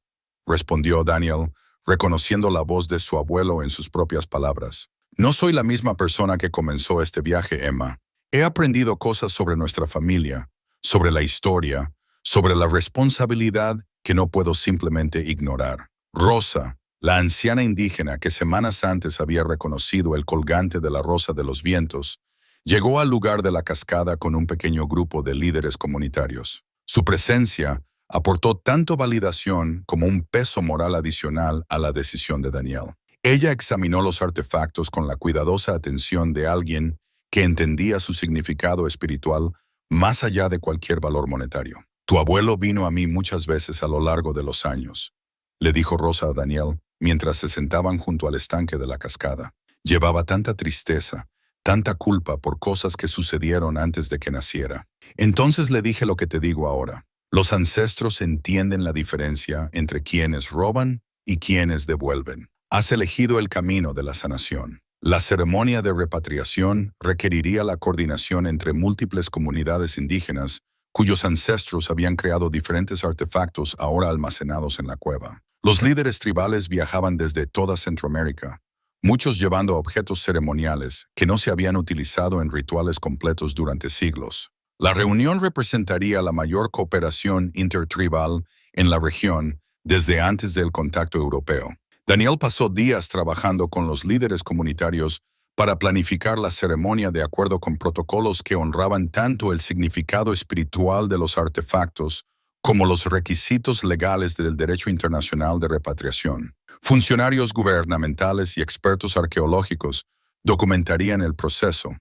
Speaker 1: respondió Daniel, reconociendo la voz de su abuelo en sus propias palabras. «No soy la misma persona que comenzó este viaje, Emma. He aprendido cosas sobre nuestra familia, sobre la historia, sobre la responsabilidad que no puedo simplemente ignorar». Rosa, la anciana indígena que semanas antes había reconocido el colgante de la Rosa de los Vientos, llegó al lugar de la cascada con un pequeño grupo de líderes comunitarios. Su presencia aportó tanto validación como un peso moral adicional a la decisión de Daniel. Ella examinó los artefactos con la cuidadosa atención de alguien que entendía su significado espiritual más allá de cualquier valor monetario. «Tu abuelo vino a mí muchas veces a lo largo de los años», le dijo Rosa a Daniel mientras se sentaban junto al estanque de la cascada. «Llevaba tanta tristeza, tanta culpa por cosas que sucedieron antes de que naciera. Entonces le dije lo que te digo ahora. Los ancestros entienden la diferencia entre quienes roban y quienes devuelven. Has elegido el camino de la sanación. La ceremonia de repatriación requeriría la coordinación entre múltiples comunidades indígenas cuyos ancestros habían creado diferentes artefactos ahora almacenados en la cueva. Los líderes tribales viajaban desde toda Centroamérica, muchos llevando objetos ceremoniales que no se habían utilizado en rituales completos durante siglos. La reunión representaría la mayor cooperación intertribal en la región desde antes del contacto europeo. Daniel pasó días trabajando con los líderes comunitarios para planificar la ceremonia de acuerdo con protocolos que honraban tanto el significado espiritual de los artefactos como los requisitos legales del derecho internacional de repatriación. Funcionarios gubernamentales y expertos arqueológicos documentarían el proceso,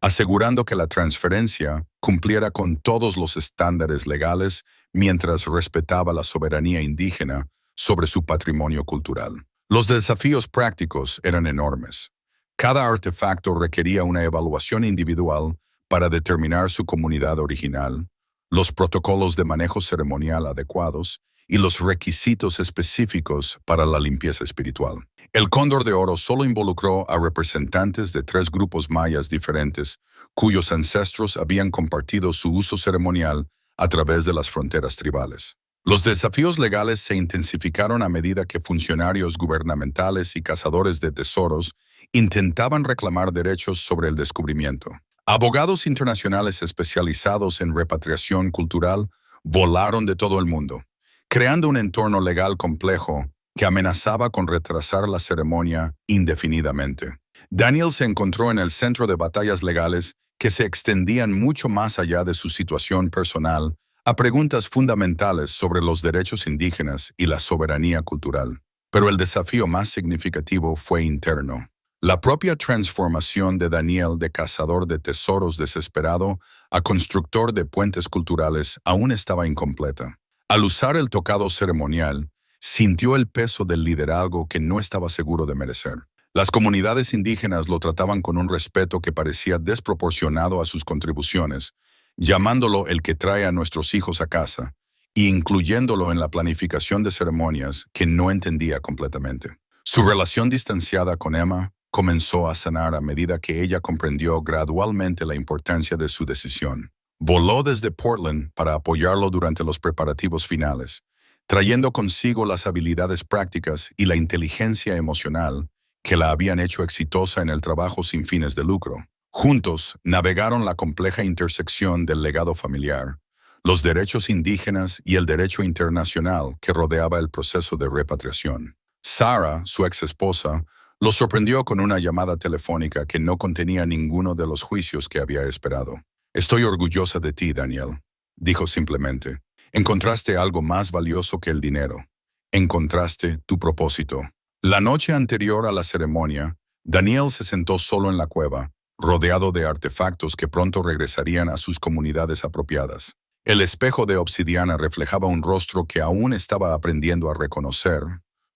Speaker 1: asegurando que la transferencia cumpliera con todos los estándares legales mientras respetaba la soberanía indígena sobre su patrimonio cultural. Los desafíos prácticos eran enormes. Cada artefacto requería una evaluación individual para determinar su comunidad original, los protocolos de manejo ceremonial adecuados y los requisitos específicos para la limpieza espiritual. El Cóndor de Oro solo involucró a representantes de 3 grupos mayas diferentes, cuyos ancestros habían compartido su uso ceremonial a través de las fronteras tribales. Los desafíos legales se intensificaron a medida que funcionarios gubernamentales y cazadores de tesoros intentaban reclamar derechos sobre el descubrimiento. Abogados internacionales especializados en repatriación cultural volaron de todo el mundo, creando un entorno legal complejo que amenazaba con retrasar la ceremonia indefinidamente. Daniel se encontró en el centro de batallas legales que se extendían mucho más allá de su situación personal a preguntas fundamentales sobre los derechos indígenas y la soberanía cultural. Pero el desafío más significativo fue interno. La propia transformación de Daniel de cazador de tesoros desesperado a constructor de puentes culturales aún estaba incompleta. Al usar el tocado ceremonial, sintió el peso del liderazgo que no estaba seguro de merecer. Las comunidades indígenas lo trataban con un respeto que parecía desproporcionado a sus contribuciones, llamándolo el que trae a nuestros hijos a casa, e incluyéndolo en la planificación de ceremonias que no entendía completamente. Su relación distanciada con Emma comenzó a sanar a medida que ella comprendió gradualmente la importancia de su decisión. Voló desde Portland para apoyarlo durante los preparativos finales, trayendo consigo las habilidades prácticas y la inteligencia emocional que la habían hecho exitosa en el trabajo sin fines de lucro. Juntos, navegaron la compleja intersección del legado familiar, los derechos indígenas y el derecho internacional que rodeaba el proceso de repatriación. Sarah, su ex esposa, lo sorprendió con una llamada telefónica que no contenía ninguno de los juicios que había esperado. «Estoy orgullosa de ti, Daniel», dijo simplemente. «Encontraste algo más valioso que el dinero. Encontraste tu propósito». La noche anterior a la ceremonia, Daniel se sentó solo en la cueva, rodeado de artefactos que pronto regresarían a sus comunidades apropiadas. El espejo de obsidiana reflejaba un rostro que aún estaba aprendiendo a reconocer,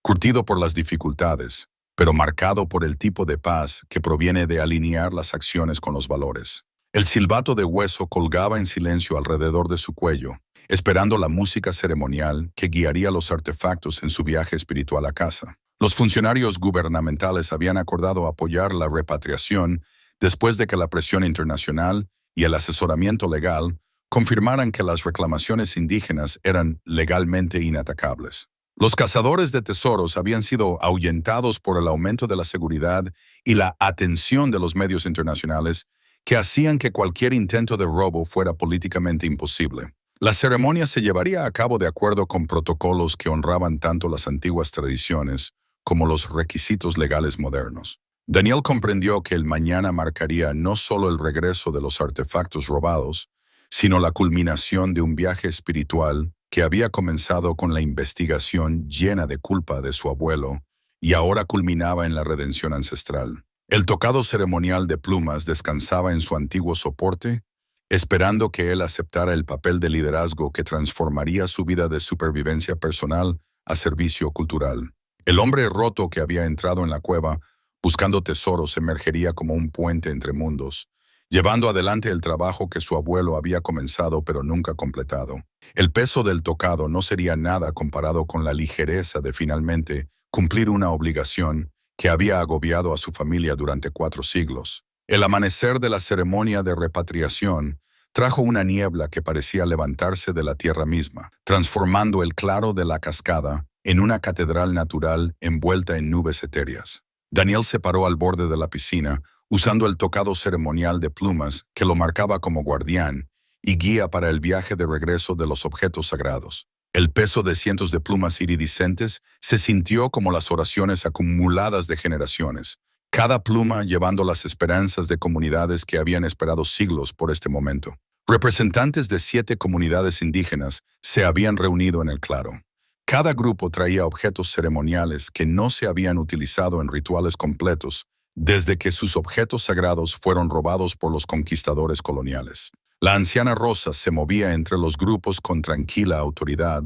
Speaker 1: curtido por las dificultades, pero marcado por el tipo de paz que proviene de alinear las acciones con los valores. El silbato de hueso colgaba en silencio alrededor de su cuello, esperando la música ceremonial que guiaría los artefactos en su viaje espiritual a casa. Los funcionarios gubernamentales habían acordado apoyar la repatriación después de que la presión internacional y el asesoramiento legal confirmaran que las reclamaciones indígenas eran legalmente inatacables. Los cazadores de tesoros habían sido ahuyentados por el aumento de la seguridad y la atención de los medios internacionales que hacían que cualquier intento de robo fuera políticamente imposible. La ceremonia se llevaría a cabo de acuerdo con protocolos que honraban tanto las antiguas tradiciones como los requisitos legales modernos. Daniel comprendió que el mañana marcaría no solo el regreso de los artefactos robados, sino la culminación de un viaje espiritual que había comenzado con la investigación llena de culpa de su abuelo y ahora culminaba en la redención ancestral. El tocado ceremonial de plumas descansaba en su antiguo soporte, esperando que él aceptara el papel de liderazgo que transformaría su vida de supervivencia personal a servicio cultural. El hombre roto que había entrado en la cueva buscando tesoros emergería como un puente entre mundos, llevando adelante el trabajo que su abuelo había comenzado pero nunca completado. El peso del tocado no sería nada comparado con la ligereza de finalmente cumplir una obligación que había agobiado a su familia durante 4 siglos. El amanecer de la ceremonia de repatriación trajo una niebla que parecía levantarse de la tierra misma, transformando el claro de la cascada en una catedral natural envuelta en nubes etéreas. Daniel se paró al borde de la piscina, usando el tocado ceremonial de plumas que lo marcaba como guardián y guía para el viaje de regreso de los objetos sagrados. El peso de cientos de plumas iridiscentes se sintió como las oraciones acumuladas de generaciones, cada pluma llevando las esperanzas de comunidades que habían esperado siglos por este momento. Representantes de 7 comunidades indígenas se habían reunido en el claro. Cada grupo traía objetos ceremoniales que no se habían utilizado en rituales completos desde que sus objetos sagrados fueron robados por los conquistadores coloniales. La anciana Rosa se movía entre los grupos con tranquila autoridad,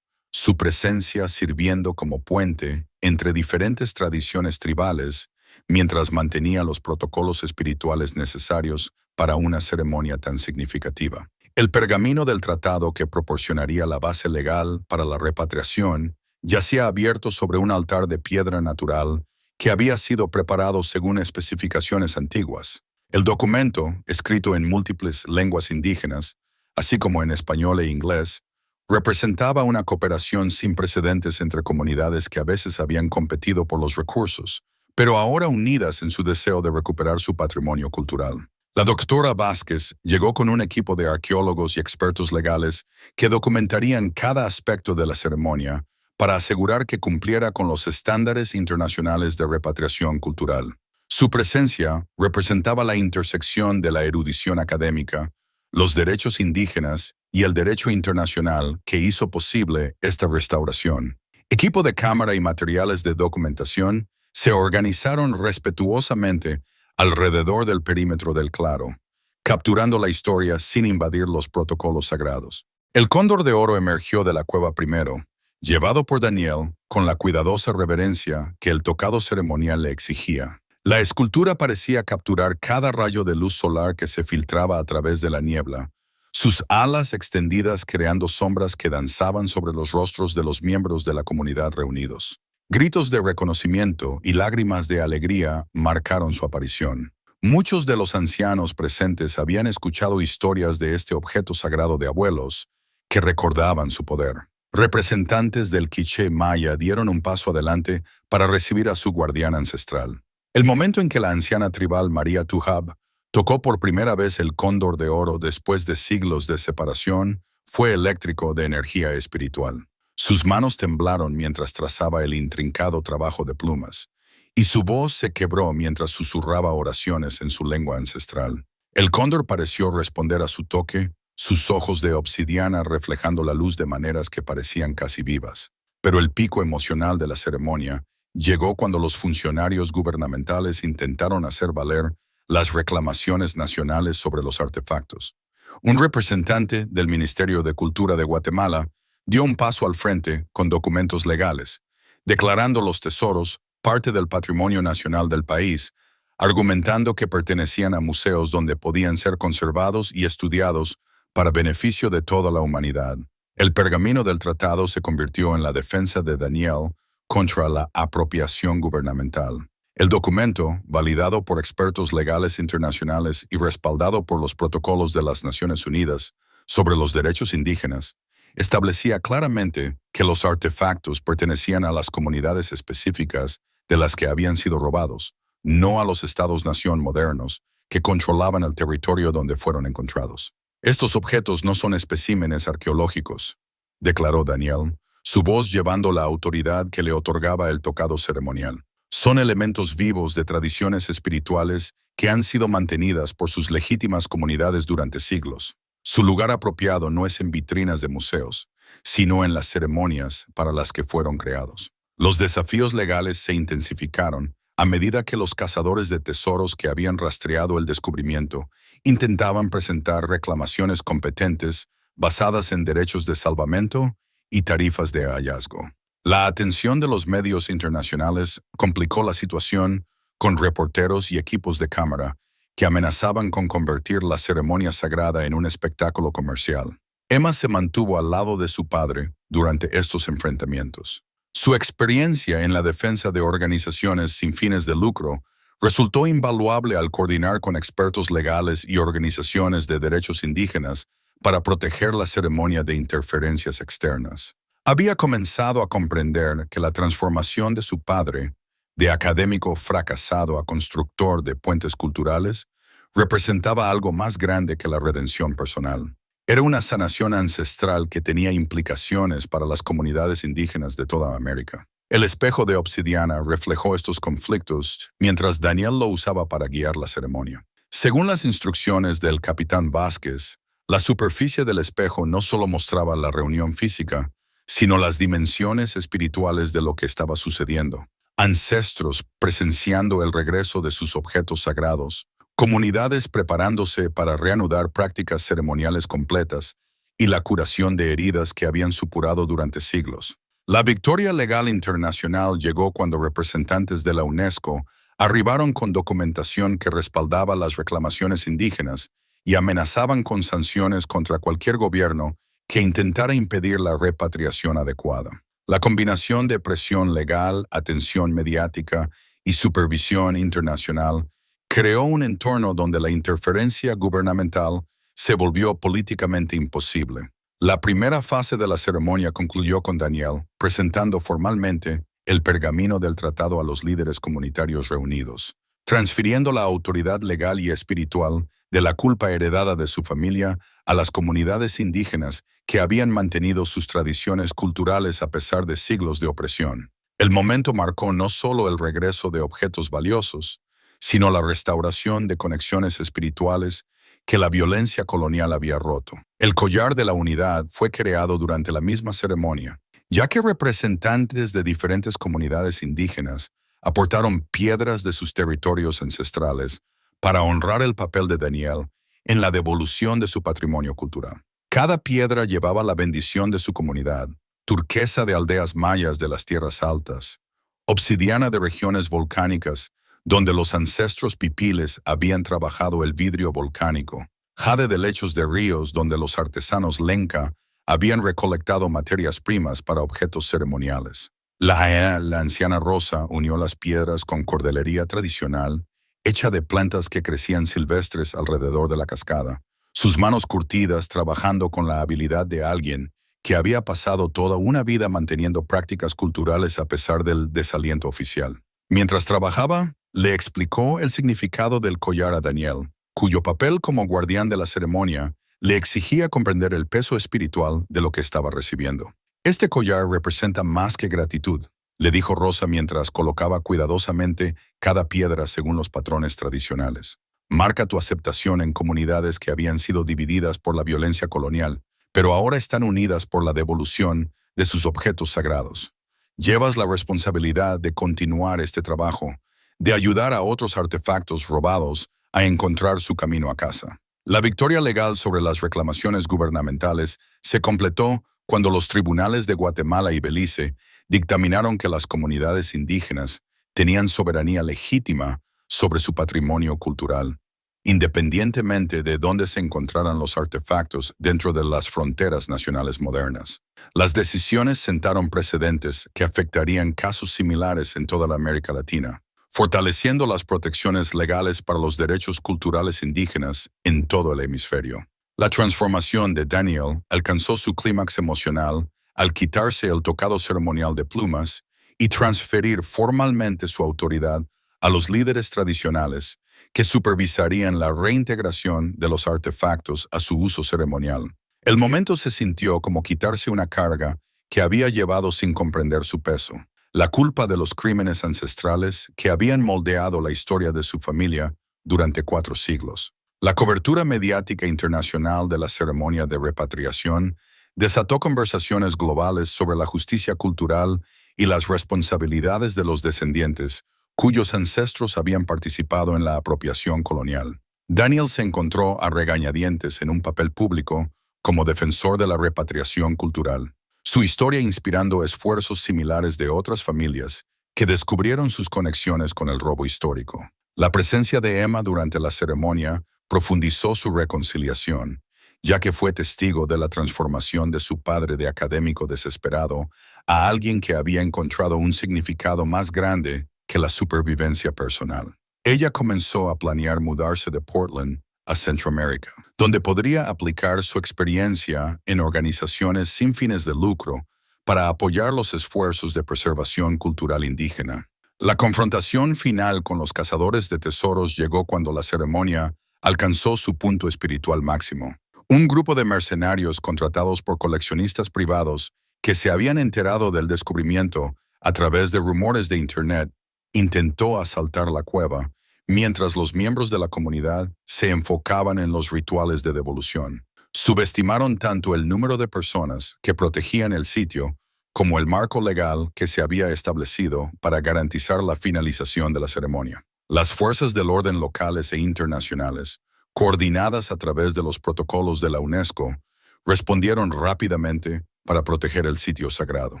Speaker 1: su presencia sirviendo como puente entre diferentes tradiciones tribales, mientras mantenía los protocolos espirituales necesarios para una ceremonia tan significativa. El pergamino del tratado que proporcionaría la base legal para la repatriación yacía abierto sobre un altar de piedra natural que había sido preparado según especificaciones antiguas. El documento, escrito en múltiples lenguas indígenas, así como en español e inglés, representaba una cooperación sin precedentes entre comunidades que a veces habían competido por los recursos, pero ahora unidas en su deseo de recuperar su patrimonio cultural. La doctora Vázquez llegó con un equipo de arqueólogos y expertos legales que documentarían cada aspecto de la ceremonia para asegurar que cumpliera con los estándares internacionales de repatriación cultural. Su presencia representaba la intersección de la erudición académica, los derechos indígenas y el derecho internacional que hizo posible esta restauración. Equipo de cámara y materiales de documentación se organizaron respetuosamente alrededor del perímetro del claro, capturando la historia sin invadir los protocolos sagrados. El cóndor de oro emergió de la cueva primero, llevado por Daniel con la cuidadosa reverencia que el tocado ceremonial le exigía. La escultura parecía capturar cada rayo de luz solar que se filtraba a través de la niebla, sus alas extendidas creando sombras que danzaban sobre los rostros de los miembros de la comunidad reunidos. Gritos de reconocimiento y lágrimas de alegría marcaron su aparición. Muchos de los ancianos presentes habían escuchado historias de este objeto sagrado de abuelos que recordaban su poder. Representantes del quiché maya dieron un paso adelante para recibir a su guardián ancestral. El momento en que la anciana tribal María Tuhab tocó por primera vez el cóndor de oro después de siglos de separación fue eléctrico de energía espiritual. Sus manos temblaron mientras trazaba el intrincado trabajo de plumas, y su voz se quebró mientras susurraba oraciones en su lengua ancestral. El cóndor pareció responder a su toque, sus ojos de obsidiana reflejando la luz de maneras que parecían casi vivas. Pero el pico emocional de la ceremonia llegó cuando los funcionarios gubernamentales intentaron hacer valer las reclamaciones nacionales sobre los artefactos. Un representante del Ministerio de Cultura de Guatemala dio un paso al frente con documentos legales, declarando los tesoros parte del patrimonio nacional del país, argumentando que pertenecían a museos donde podían ser conservados y estudiados para beneficio de toda la humanidad. El pergamino del tratado se convirtió en la defensa de Daniel contra la apropiación gubernamental. El documento, validado por expertos legales internacionales y respaldado por los protocolos de las Naciones Unidas sobre los derechos indígenas, establecía claramente que los artefactos pertenecían a las comunidades específicas de las que habían sido robados, no a los estados-nación modernos que controlaban el territorio donde fueron encontrados. Estos objetos no son especímenes arqueológicos, declaró Daniel, su voz llevando la autoridad que le otorgaba el tocado ceremonial. Son elementos vivos de tradiciones espirituales que han sido mantenidas por sus legítimas comunidades durante siglos. Su lugar apropiado no es en vitrinas de museos, sino en las ceremonias para las que fueron creados. Los desafíos legales se intensificaron a medida que los cazadores de tesoros que habían rastreado el descubrimiento intentaban presentar reclamaciones competentes basadas en derechos de salvamento y tarifas de hallazgo. La atención de los medios internacionales complicó la situación con reporteros y equipos de cámara que amenazaban con convertir la ceremonia sagrada en un espectáculo comercial. Emma se mantuvo al lado de su padre durante estos enfrentamientos. Su experiencia en la defensa de organizaciones sin fines de lucro resultó invaluable al coordinar con expertos legales y organizaciones de derechos indígenas para proteger la ceremonia de interferencias externas. Había comenzado a comprender que la transformación de su padre, de académico fracasado a constructor de puentes culturales, representaba algo más grande que la redención personal. Era una sanación ancestral que tenía implicaciones para las comunidades indígenas de toda América. El espejo de obsidiana reflejó estos conflictos mientras Daniel lo usaba para guiar la ceremonia. Según las instrucciones del capitán Vázquez, la superficie del espejo no solo mostraba la reunión física, sino las dimensiones espirituales de lo que estaba sucediendo. Ancestros presenciando el regreso de sus objetos sagrados, comunidades preparándose para reanudar prácticas ceremoniales completas y la curación de heridas que habían supurado durante siglos. La victoria legal internacional llegó cuando representantes de la UNESCO arribaron con documentación que respaldaba las reclamaciones indígenas y amenazaban con sanciones contra cualquier gobierno que intentara impedir la repatriación adecuada. La combinación de presión legal, atención mediática y supervisión internacional creó un entorno donde la interferencia gubernamental se volvió políticamente imposible. La primera fase de la ceremonia concluyó con Daniel presentando formalmente el pergamino del tratado a los líderes comunitarios reunidos, transfiriendo la autoridad legal y espiritual de la culpa heredada de su familia a las comunidades indígenas que habían mantenido sus tradiciones culturales a pesar de siglos de opresión. El momento marcó no solo el regreso de objetos valiosos, sino la restauración de conexiones espirituales que la violencia colonial había roto. El collar de la unidad fue creado durante la misma ceremonia, ya que representantes de diferentes comunidades indígenas aportaron piedras de sus territorios ancestrales para honrar el papel de Daniel en la devolución de su patrimonio cultural. Cada piedra llevaba la bendición de su comunidad, turquesa de aldeas mayas de las tierras altas, obsidiana de regiones volcánicas donde los ancestros pipiles habían trabajado el vidrio volcánico, jade de lechos de ríos donde los artesanos lenca habían recolectado materias primas para objetos ceremoniales. La anciana Rosa unió las piedras con cordelería tradicional, hecha de plantas que crecían silvestres alrededor de la cascada, sus manos curtidas trabajando con la habilidad de alguien que había pasado toda una vida manteniendo prácticas culturales a pesar del desaliento oficial. Mientras trabajaba, le explicó el significado del collar a Daniel, cuyo papel como guardián de la ceremonia Le exigía comprender el peso espiritual de lo que estaba recibiendo. Este collar representa más que gratitud, le dijo Rosa mientras colocaba cuidadosamente cada piedra según los patrones tradicionales. Marca tu aceptación en comunidades que habían sido divididas por la violencia colonial, pero ahora están unidas por la devolución de sus objetos sagrados. Llevas la responsabilidad de continuar este trabajo, de ayudar a otros artefactos robados a encontrar su camino a casa. La victoria legal sobre las reclamaciones gubernamentales se completó cuando los tribunales de Guatemala y Belice dictaminaron que las comunidades indígenas tenían soberanía legítima sobre su patrimonio cultural, independientemente de dónde se encontraran los artefactos dentro de las fronteras nacionales modernas. Las decisiones sentaron precedentes que afectarían casos similares en toda la América Latina, fortaleciendo las protecciones legales para los derechos culturales indígenas en todo el hemisferio. La transformación de Daniel alcanzó su clímax emocional al quitarse el tocado ceremonial de plumas y transferir formalmente su autoridad a los líderes tradicionales que supervisarían la reintegración de los artefactos a su uso ceremonial. El momento se sintió como quitarse una carga que había llevado sin comprender su peso, la culpa de los crímenes ancestrales que habían moldeado la historia de su familia durante 4 siglos. La cobertura mediática internacional de la ceremonia de repatriación desató conversaciones globales sobre la justicia cultural y las responsabilidades de los descendientes cuyos ancestros habían participado en la apropiación colonial. Daniel se encontró a regañadientes en un papel público como defensor de la repatriación cultural, su historia inspirando esfuerzos similares de otras familias que descubrieron sus conexiones con el robo histórico. La presencia de Emma durante la ceremonia profundizó su reconciliación, ya que fue testigo de la transformación de su padre de académico desesperado a alguien que había encontrado un significado más grande que la supervivencia personal. Ella comenzó a planear mudarse de Portland a Centroamérica, donde podría aplicar su experiencia en organizaciones sin fines de lucro para apoyar los esfuerzos de preservación cultural indígena. La confrontación final con los cazadores de tesoros llegó cuando la ceremonia alcanzó su punto espiritual máximo. Un grupo de mercenarios contratados por coleccionistas privados que se habían enterado del descubrimiento a través de rumores de Internet intentó asaltar la cueva, mientras los miembros de la comunidad se enfocaban en los rituales de devolución. Subestimaron tanto el número de personas que protegían el sitio como el marco legal que se había establecido para garantizar la finalización de la ceremonia. Las fuerzas del orden locales e internacionales, coordinadas a través de los protocolos de la UNESCO, respondieron rápidamente para proteger el sitio sagrado.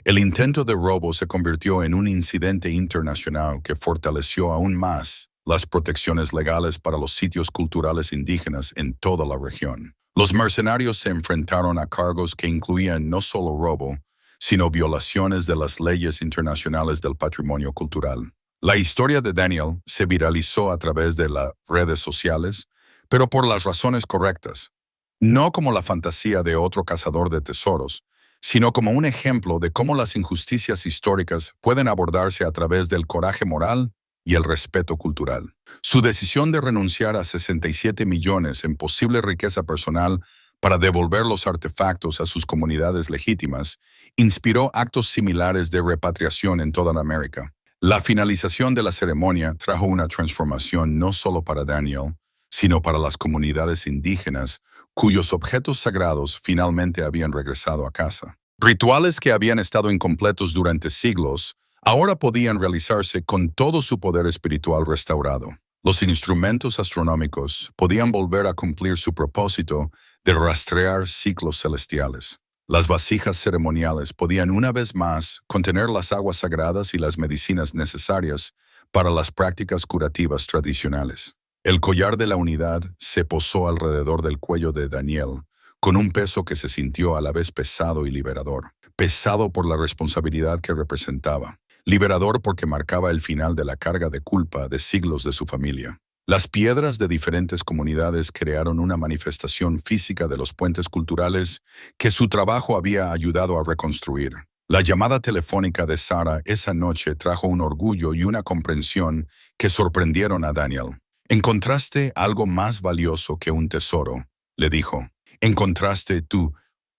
Speaker 1: El intento de robo se convirtió en un incidente internacional que fortaleció aún más las protecciones legales para los sitios culturales indígenas en toda la región. Los mercenarios se enfrentaron a cargos que incluían no solo robo, sino violaciones de las leyes internacionales del patrimonio cultural. La historia de Daniel se viralizó a través de las redes sociales, pero por las razones correctas. No como la fantasía de otro cazador de tesoros, sino como un ejemplo de cómo las injusticias históricas pueden abordarse a través del coraje moral y el respeto cultural. Su decisión de renunciar a 67 millones en posible riqueza personal para devolver los artefactos a sus comunidades legítimas inspiró actos similares de repatriación en toda América. La finalización de la ceremonia trajo una transformación no solo para Daniel, sino para las comunidades indígenas cuyos objetos sagrados finalmente habían regresado a casa. Rituales que habían estado incompletos durante siglos ahora podían realizarse con todo su poder espiritual restaurado. Los instrumentos astronómicos podían volver a cumplir su propósito de rastrear ciclos celestiales. Las vasijas ceremoniales podían una vez más contener las aguas sagradas y las medicinas necesarias para las prácticas curativas tradicionales. El collar de la unidad se posó alrededor del cuello de Daniel, con un peso que se sintió a la vez pesado y liberador. Pesado por la responsabilidad que representaba. Liberador porque marcaba el final de la carga de culpa de siglos de su familia. Las piedras de diferentes comunidades crearon una manifestación física de los puentes culturales que su trabajo había ayudado a reconstruir. La llamada telefónica de Sara esa noche trajo un orgullo y una comprensión que sorprendieron a Daniel. «Encontraste algo más valioso que un tesoro», le dijo. Encontraste tu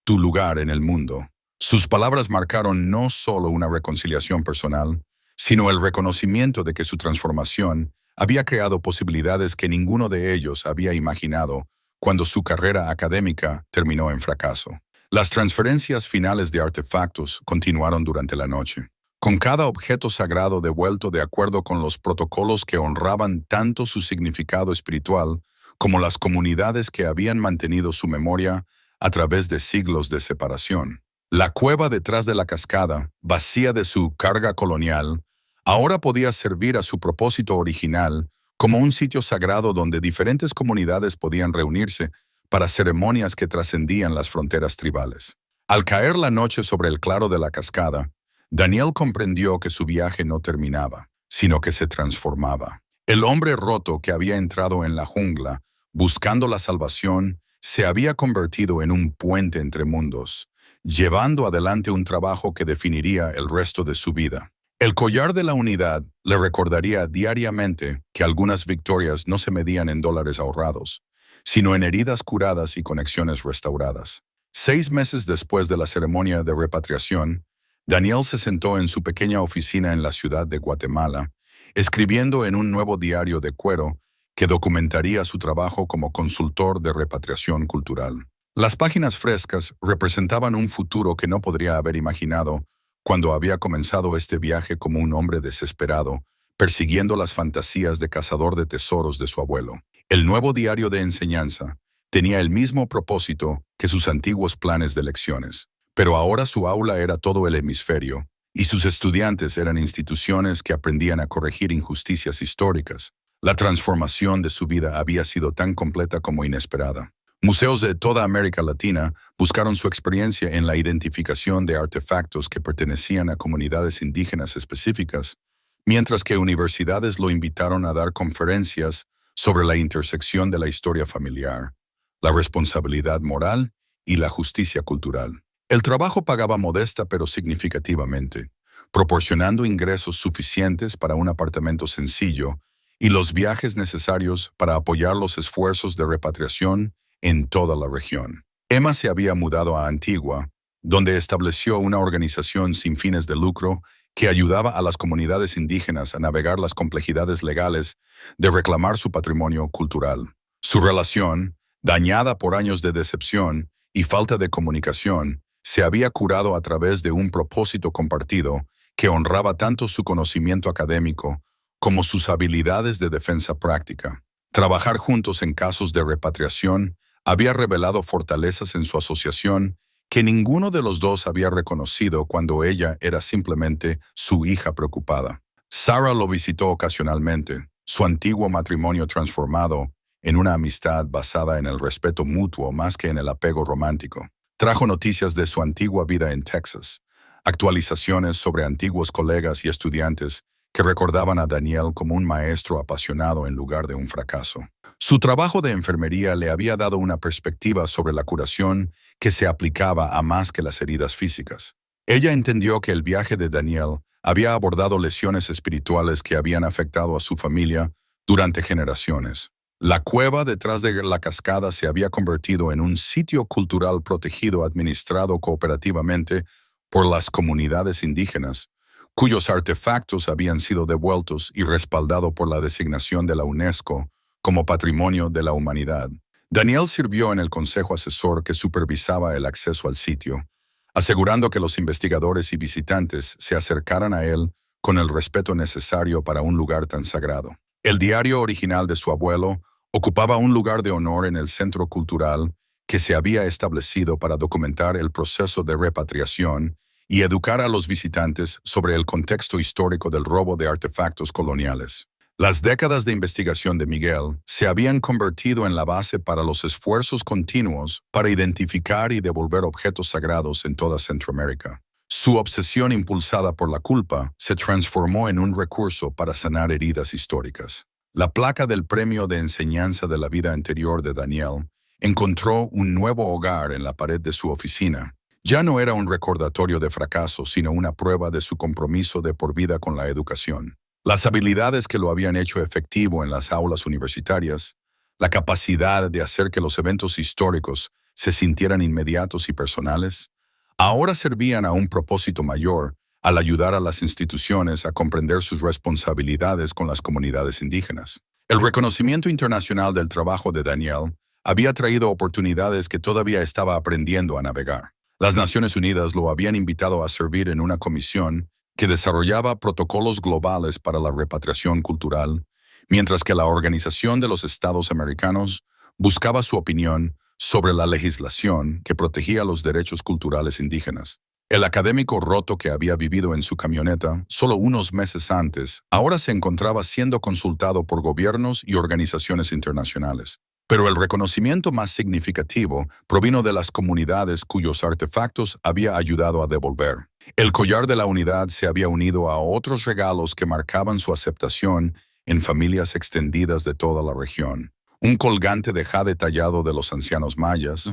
Speaker 1: lugar en el mundo. Sus palabras marcaron no solo una reconciliación personal, sino el reconocimiento de que su transformación había creado posibilidades que ninguno de ellos había imaginado cuando su carrera académica terminó en fracaso. Las transferencias finales de artefactos continuaron durante la noche, con cada objeto sagrado devuelto de acuerdo con los protocolos que honraban tanto su significado espiritual como las comunidades que habían mantenido su memoria a través de siglos de separación. La cueva detrás de la cascada, vacía de su carga colonial, ahora podía servir a su propósito original como un sitio sagrado donde diferentes comunidades podían reunirse para ceremonias que trascendían las fronteras tribales. Al caer la noche sobre el claro de la cascada, Daniel comprendió que su viaje no terminaba, sino que se transformaba. El hombre roto que había entrado en la jungla, buscando la salvación, se había convertido en un puente entre mundos, llevando adelante un trabajo que definiría el resto de su vida. El collar de la unidad le recordaría diariamente que algunas victorias no se medían en dólares ahorrados, sino en heridas curadas y conexiones restauradas. 6 meses después de la ceremonia de repatriación, Daniel se sentó en su pequeña oficina en la ciudad de Guatemala, escribiendo en un nuevo diario de cuero que documentaría su trabajo como consultor de repatriación cultural. Las páginas frescas representaban un futuro que no podría haber imaginado cuando había comenzado este viaje como un hombre desesperado, persiguiendo las fantasías de cazador de tesoros de su abuelo. El nuevo diario de enseñanza tenía el mismo propósito que sus antiguos planes de lecciones, pero ahora su aula era todo el hemisferio, y sus estudiantes eran instituciones que aprendían a corregir injusticias históricas. La transformación de su vida había sido tan completa como inesperada. Museos de toda América Latina buscaron su experiencia en la identificación de artefactos que pertenecían a comunidades indígenas específicas, mientras que universidades lo invitaron a dar conferencias sobre la intersección de la historia familiar, la responsabilidad moral y la justicia cultural. El trabajo pagaba modesta pero significativamente, proporcionando ingresos suficientes para un apartamento sencillo y los viajes necesarios para apoyar los esfuerzos de repatriación en toda la región. Emma se había mudado a Antigua, donde estableció una organización sin fines de lucro que ayudaba a las comunidades indígenas a navegar las complejidades legales de reclamar su patrimonio cultural. Su relación, dañada por años de decepción y falta de comunicación, se había curado a través de un propósito compartido que honraba tanto su conocimiento académico como sus habilidades de defensa práctica. Trabajar juntos en casos de repatriación había revelado fortalezas en su asociación que ninguno de los dos había reconocido cuando ella era simplemente su hija preocupada. Sarah lo visitó ocasionalmente, su antiguo matrimonio transformado en una amistad basada en el respeto mutuo más que en el apego romántico. Trajo noticias de su antigua vida en Texas, actualizaciones sobre antiguos colegas y estudiantes que recordaban a Daniel como un maestro apasionado en lugar de un fracaso. Su trabajo de enfermería le había dado una perspectiva sobre la curación que se aplicaba a más que las heridas físicas. Ella entendió que el viaje de Daniel había abordado lesiones espirituales que habían afectado a su familia durante generaciones. La cueva detrás de la cascada se había convertido en un sitio cultural protegido administrado cooperativamente por las comunidades indígenas, cuyos artefactos habían sido devueltos y respaldado por la designación de la UNESCO como Patrimonio de la Humanidad. Daniel sirvió en el consejo asesor que supervisaba el acceso al sitio, asegurando que los investigadores y visitantes se acercaran a él con el respeto necesario para un lugar tan sagrado. El diario original de su abuelo ocupaba un lugar de honor en el centro cultural que se había establecido para documentar el proceso de repatriación y educar a los visitantes sobre el contexto histórico del robo de artefactos coloniales. Las décadas de investigación de Miguel se habían convertido en la base para los esfuerzos continuos para identificar y devolver objetos sagrados en toda Centroamérica. Su obsesión impulsada por la culpa se transformó en un recurso para sanar heridas históricas. La placa del Premio de Enseñanza de la Vida Anterior de Daniel encontró un nuevo hogar en la pared de su oficina. Ya no era un recordatorio de fracaso, sino una prueba de su compromiso de por vida con la educación. Las habilidades que lo habían hecho efectivo en las aulas universitarias, la capacidad de hacer que los eventos históricos se sintieran inmediatos y personales, ahora servían a un propósito mayor al ayudar a las instituciones a comprender sus responsabilidades con las comunidades indígenas. El reconocimiento internacional del trabajo de Daniel había traído oportunidades que todavía estaba aprendiendo a navegar. Las Naciones Unidas lo habían invitado a servir en una comisión que desarrollaba protocolos globales para la repatriación cultural, mientras que la Organización de los Estados Americanos buscaba su opinión sobre la legislación que protegía los derechos culturales indígenas. El académico roto que había vivido en su camioneta solo unos meses antes, ahora se encontraba siendo consultado por gobiernos y organizaciones internacionales. Pero el reconocimiento más significativo provino de las comunidades cuyos artefactos había ayudado a devolver. El collar de la unidad se había unido a otros regalos que marcaban su aceptación en familias extendidas de toda la región. Un colgante de jade tallado de los ancianos mayas,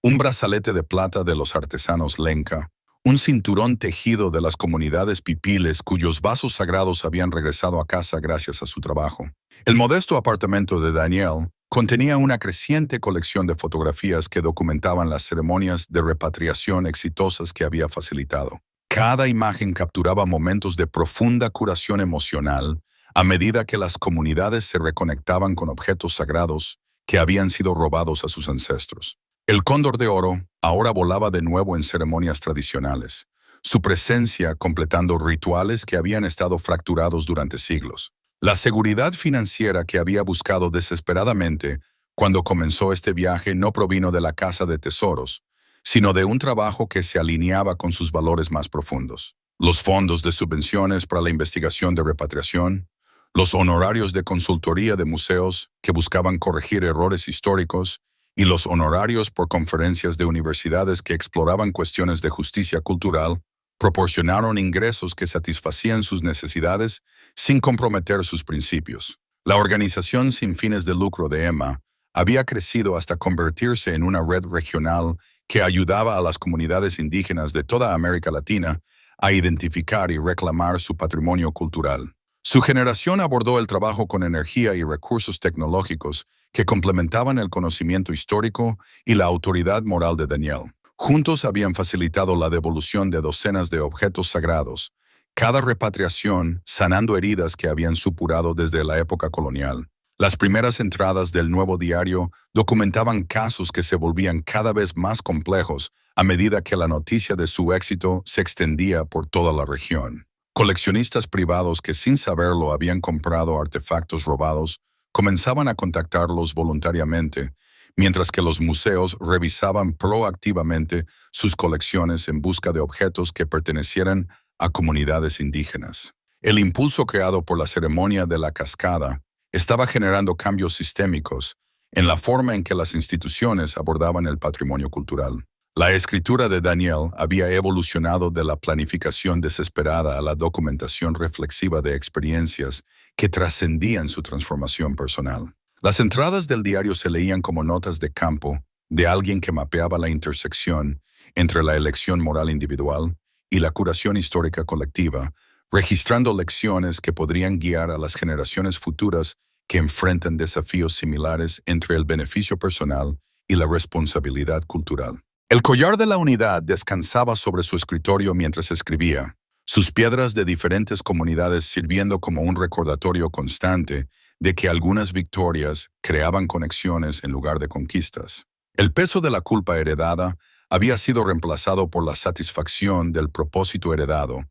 Speaker 1: un brazalete de plata de los artesanos lenca, un cinturón tejido de las comunidades pipiles cuyos vasos sagrados habían regresado a casa gracias a su trabajo. El modesto apartamento de Daniel contenía una creciente colección de fotografías que documentaban las ceremonias de repatriación exitosas que había facilitado. Cada imagen capturaba momentos de profunda curación emocional a medida que las comunidades se reconectaban con objetos sagrados que habían sido robados a sus ancestros. El cóndor de oro ahora volaba de nuevo en ceremonias tradicionales, su presencia completando rituales que habían estado fracturados durante siglos. La seguridad financiera que había buscado desesperadamente cuando comenzó este viaje no provino de la Casa de Tesoros, sino de un trabajo que se alineaba con sus valores más profundos. Los fondos de subvenciones para la investigación de repatriación, los honorarios de consultoría de museos que buscaban corregir errores históricos y los honorarios por conferencias de universidades que exploraban cuestiones de justicia cultural proporcionaron ingresos que satisfacían sus necesidades sin comprometer sus principios. La organización sin fines de lucro de Emma había crecido hasta convertirse en una red regional que ayudaba a las comunidades indígenas de toda América Latina a identificar y reclamar su patrimonio cultural. Su generación abordó el trabajo con energía y recursos tecnológicos que complementaban el conocimiento histórico y la autoridad moral de Daniel. Juntos habían facilitado la devolución de docenas de objetos sagrados, cada repatriación sanando heridas que habían supurado desde la época colonial. Las primeras entradas del nuevo diario documentaban casos que se volvían cada vez más complejos a medida que la noticia de su éxito se extendía por toda la región. Coleccionistas privados que sin saberlo habían comprado artefactos robados comenzaban a contactarlos voluntariamente, mientras que los museos revisaban proactivamente sus colecciones en busca de objetos que pertenecieran a comunidades indígenas. El impulso creado por la ceremonia de la cascada estaba generando cambios sistémicos en la forma en que las instituciones abordaban el patrimonio cultural. La escritura de Daniel había evolucionado de la planificación desesperada a la documentación reflexiva de experiencias que trascendían su transformación personal. Las entradas del diario se leían como notas de campo de alguien que mapeaba la intersección entre la elección moral individual y la curación histórica colectiva, registrando lecciones que podrían guiar a las generaciones futuras que enfrentan desafíos similares entre el beneficio personal y la responsabilidad cultural. El collar de la unidad descansaba sobre su escritorio mientras escribía, sus piedras de diferentes comunidades sirviendo como un recordatorio constante de que algunas victorias creaban conexiones en lugar de conquistas. El peso de la culpa heredada había sido reemplazado por la satisfacción del propósito heredado,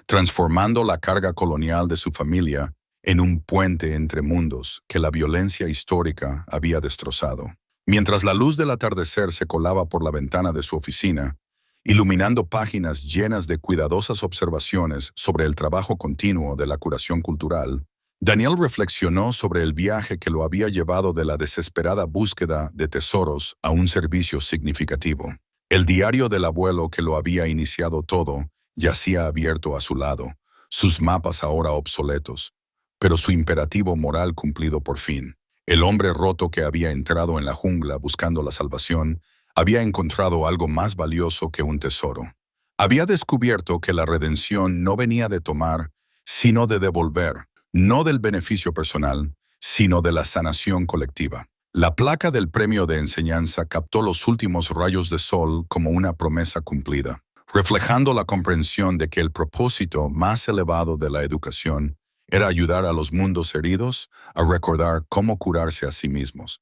Speaker 1: transformando la carga colonial de su familia en un puente entre mundos que la violencia histórica había destrozado. Mientras la luz del atardecer se colaba por la ventana de su oficina, iluminando páginas llenas de cuidadosas observaciones sobre el trabajo continuo de la curación cultural, Daniel reflexionó sobre el viaje que lo había llevado de la desesperada búsqueda de tesoros a un servicio significativo. El diario del abuelo que lo había iniciado todo yacía abierto a su lado, sus mapas ahora obsoletos, pero su imperativo moral cumplido por fin. El hombre roto que había entrado en la jungla buscando la salvación había encontrado algo más valioso que un tesoro. Había descubierto que la redención no venía de tomar, sino de devolver, no del beneficio personal, sino de la sanación colectiva. La placa del premio de enseñanza captó los últimos rayos de sol como una promesa cumplida, reflejando la comprensión de que el propósito más elevado de la educación era ayudar a los mundos heridos a recordar cómo curarse a sí mismos.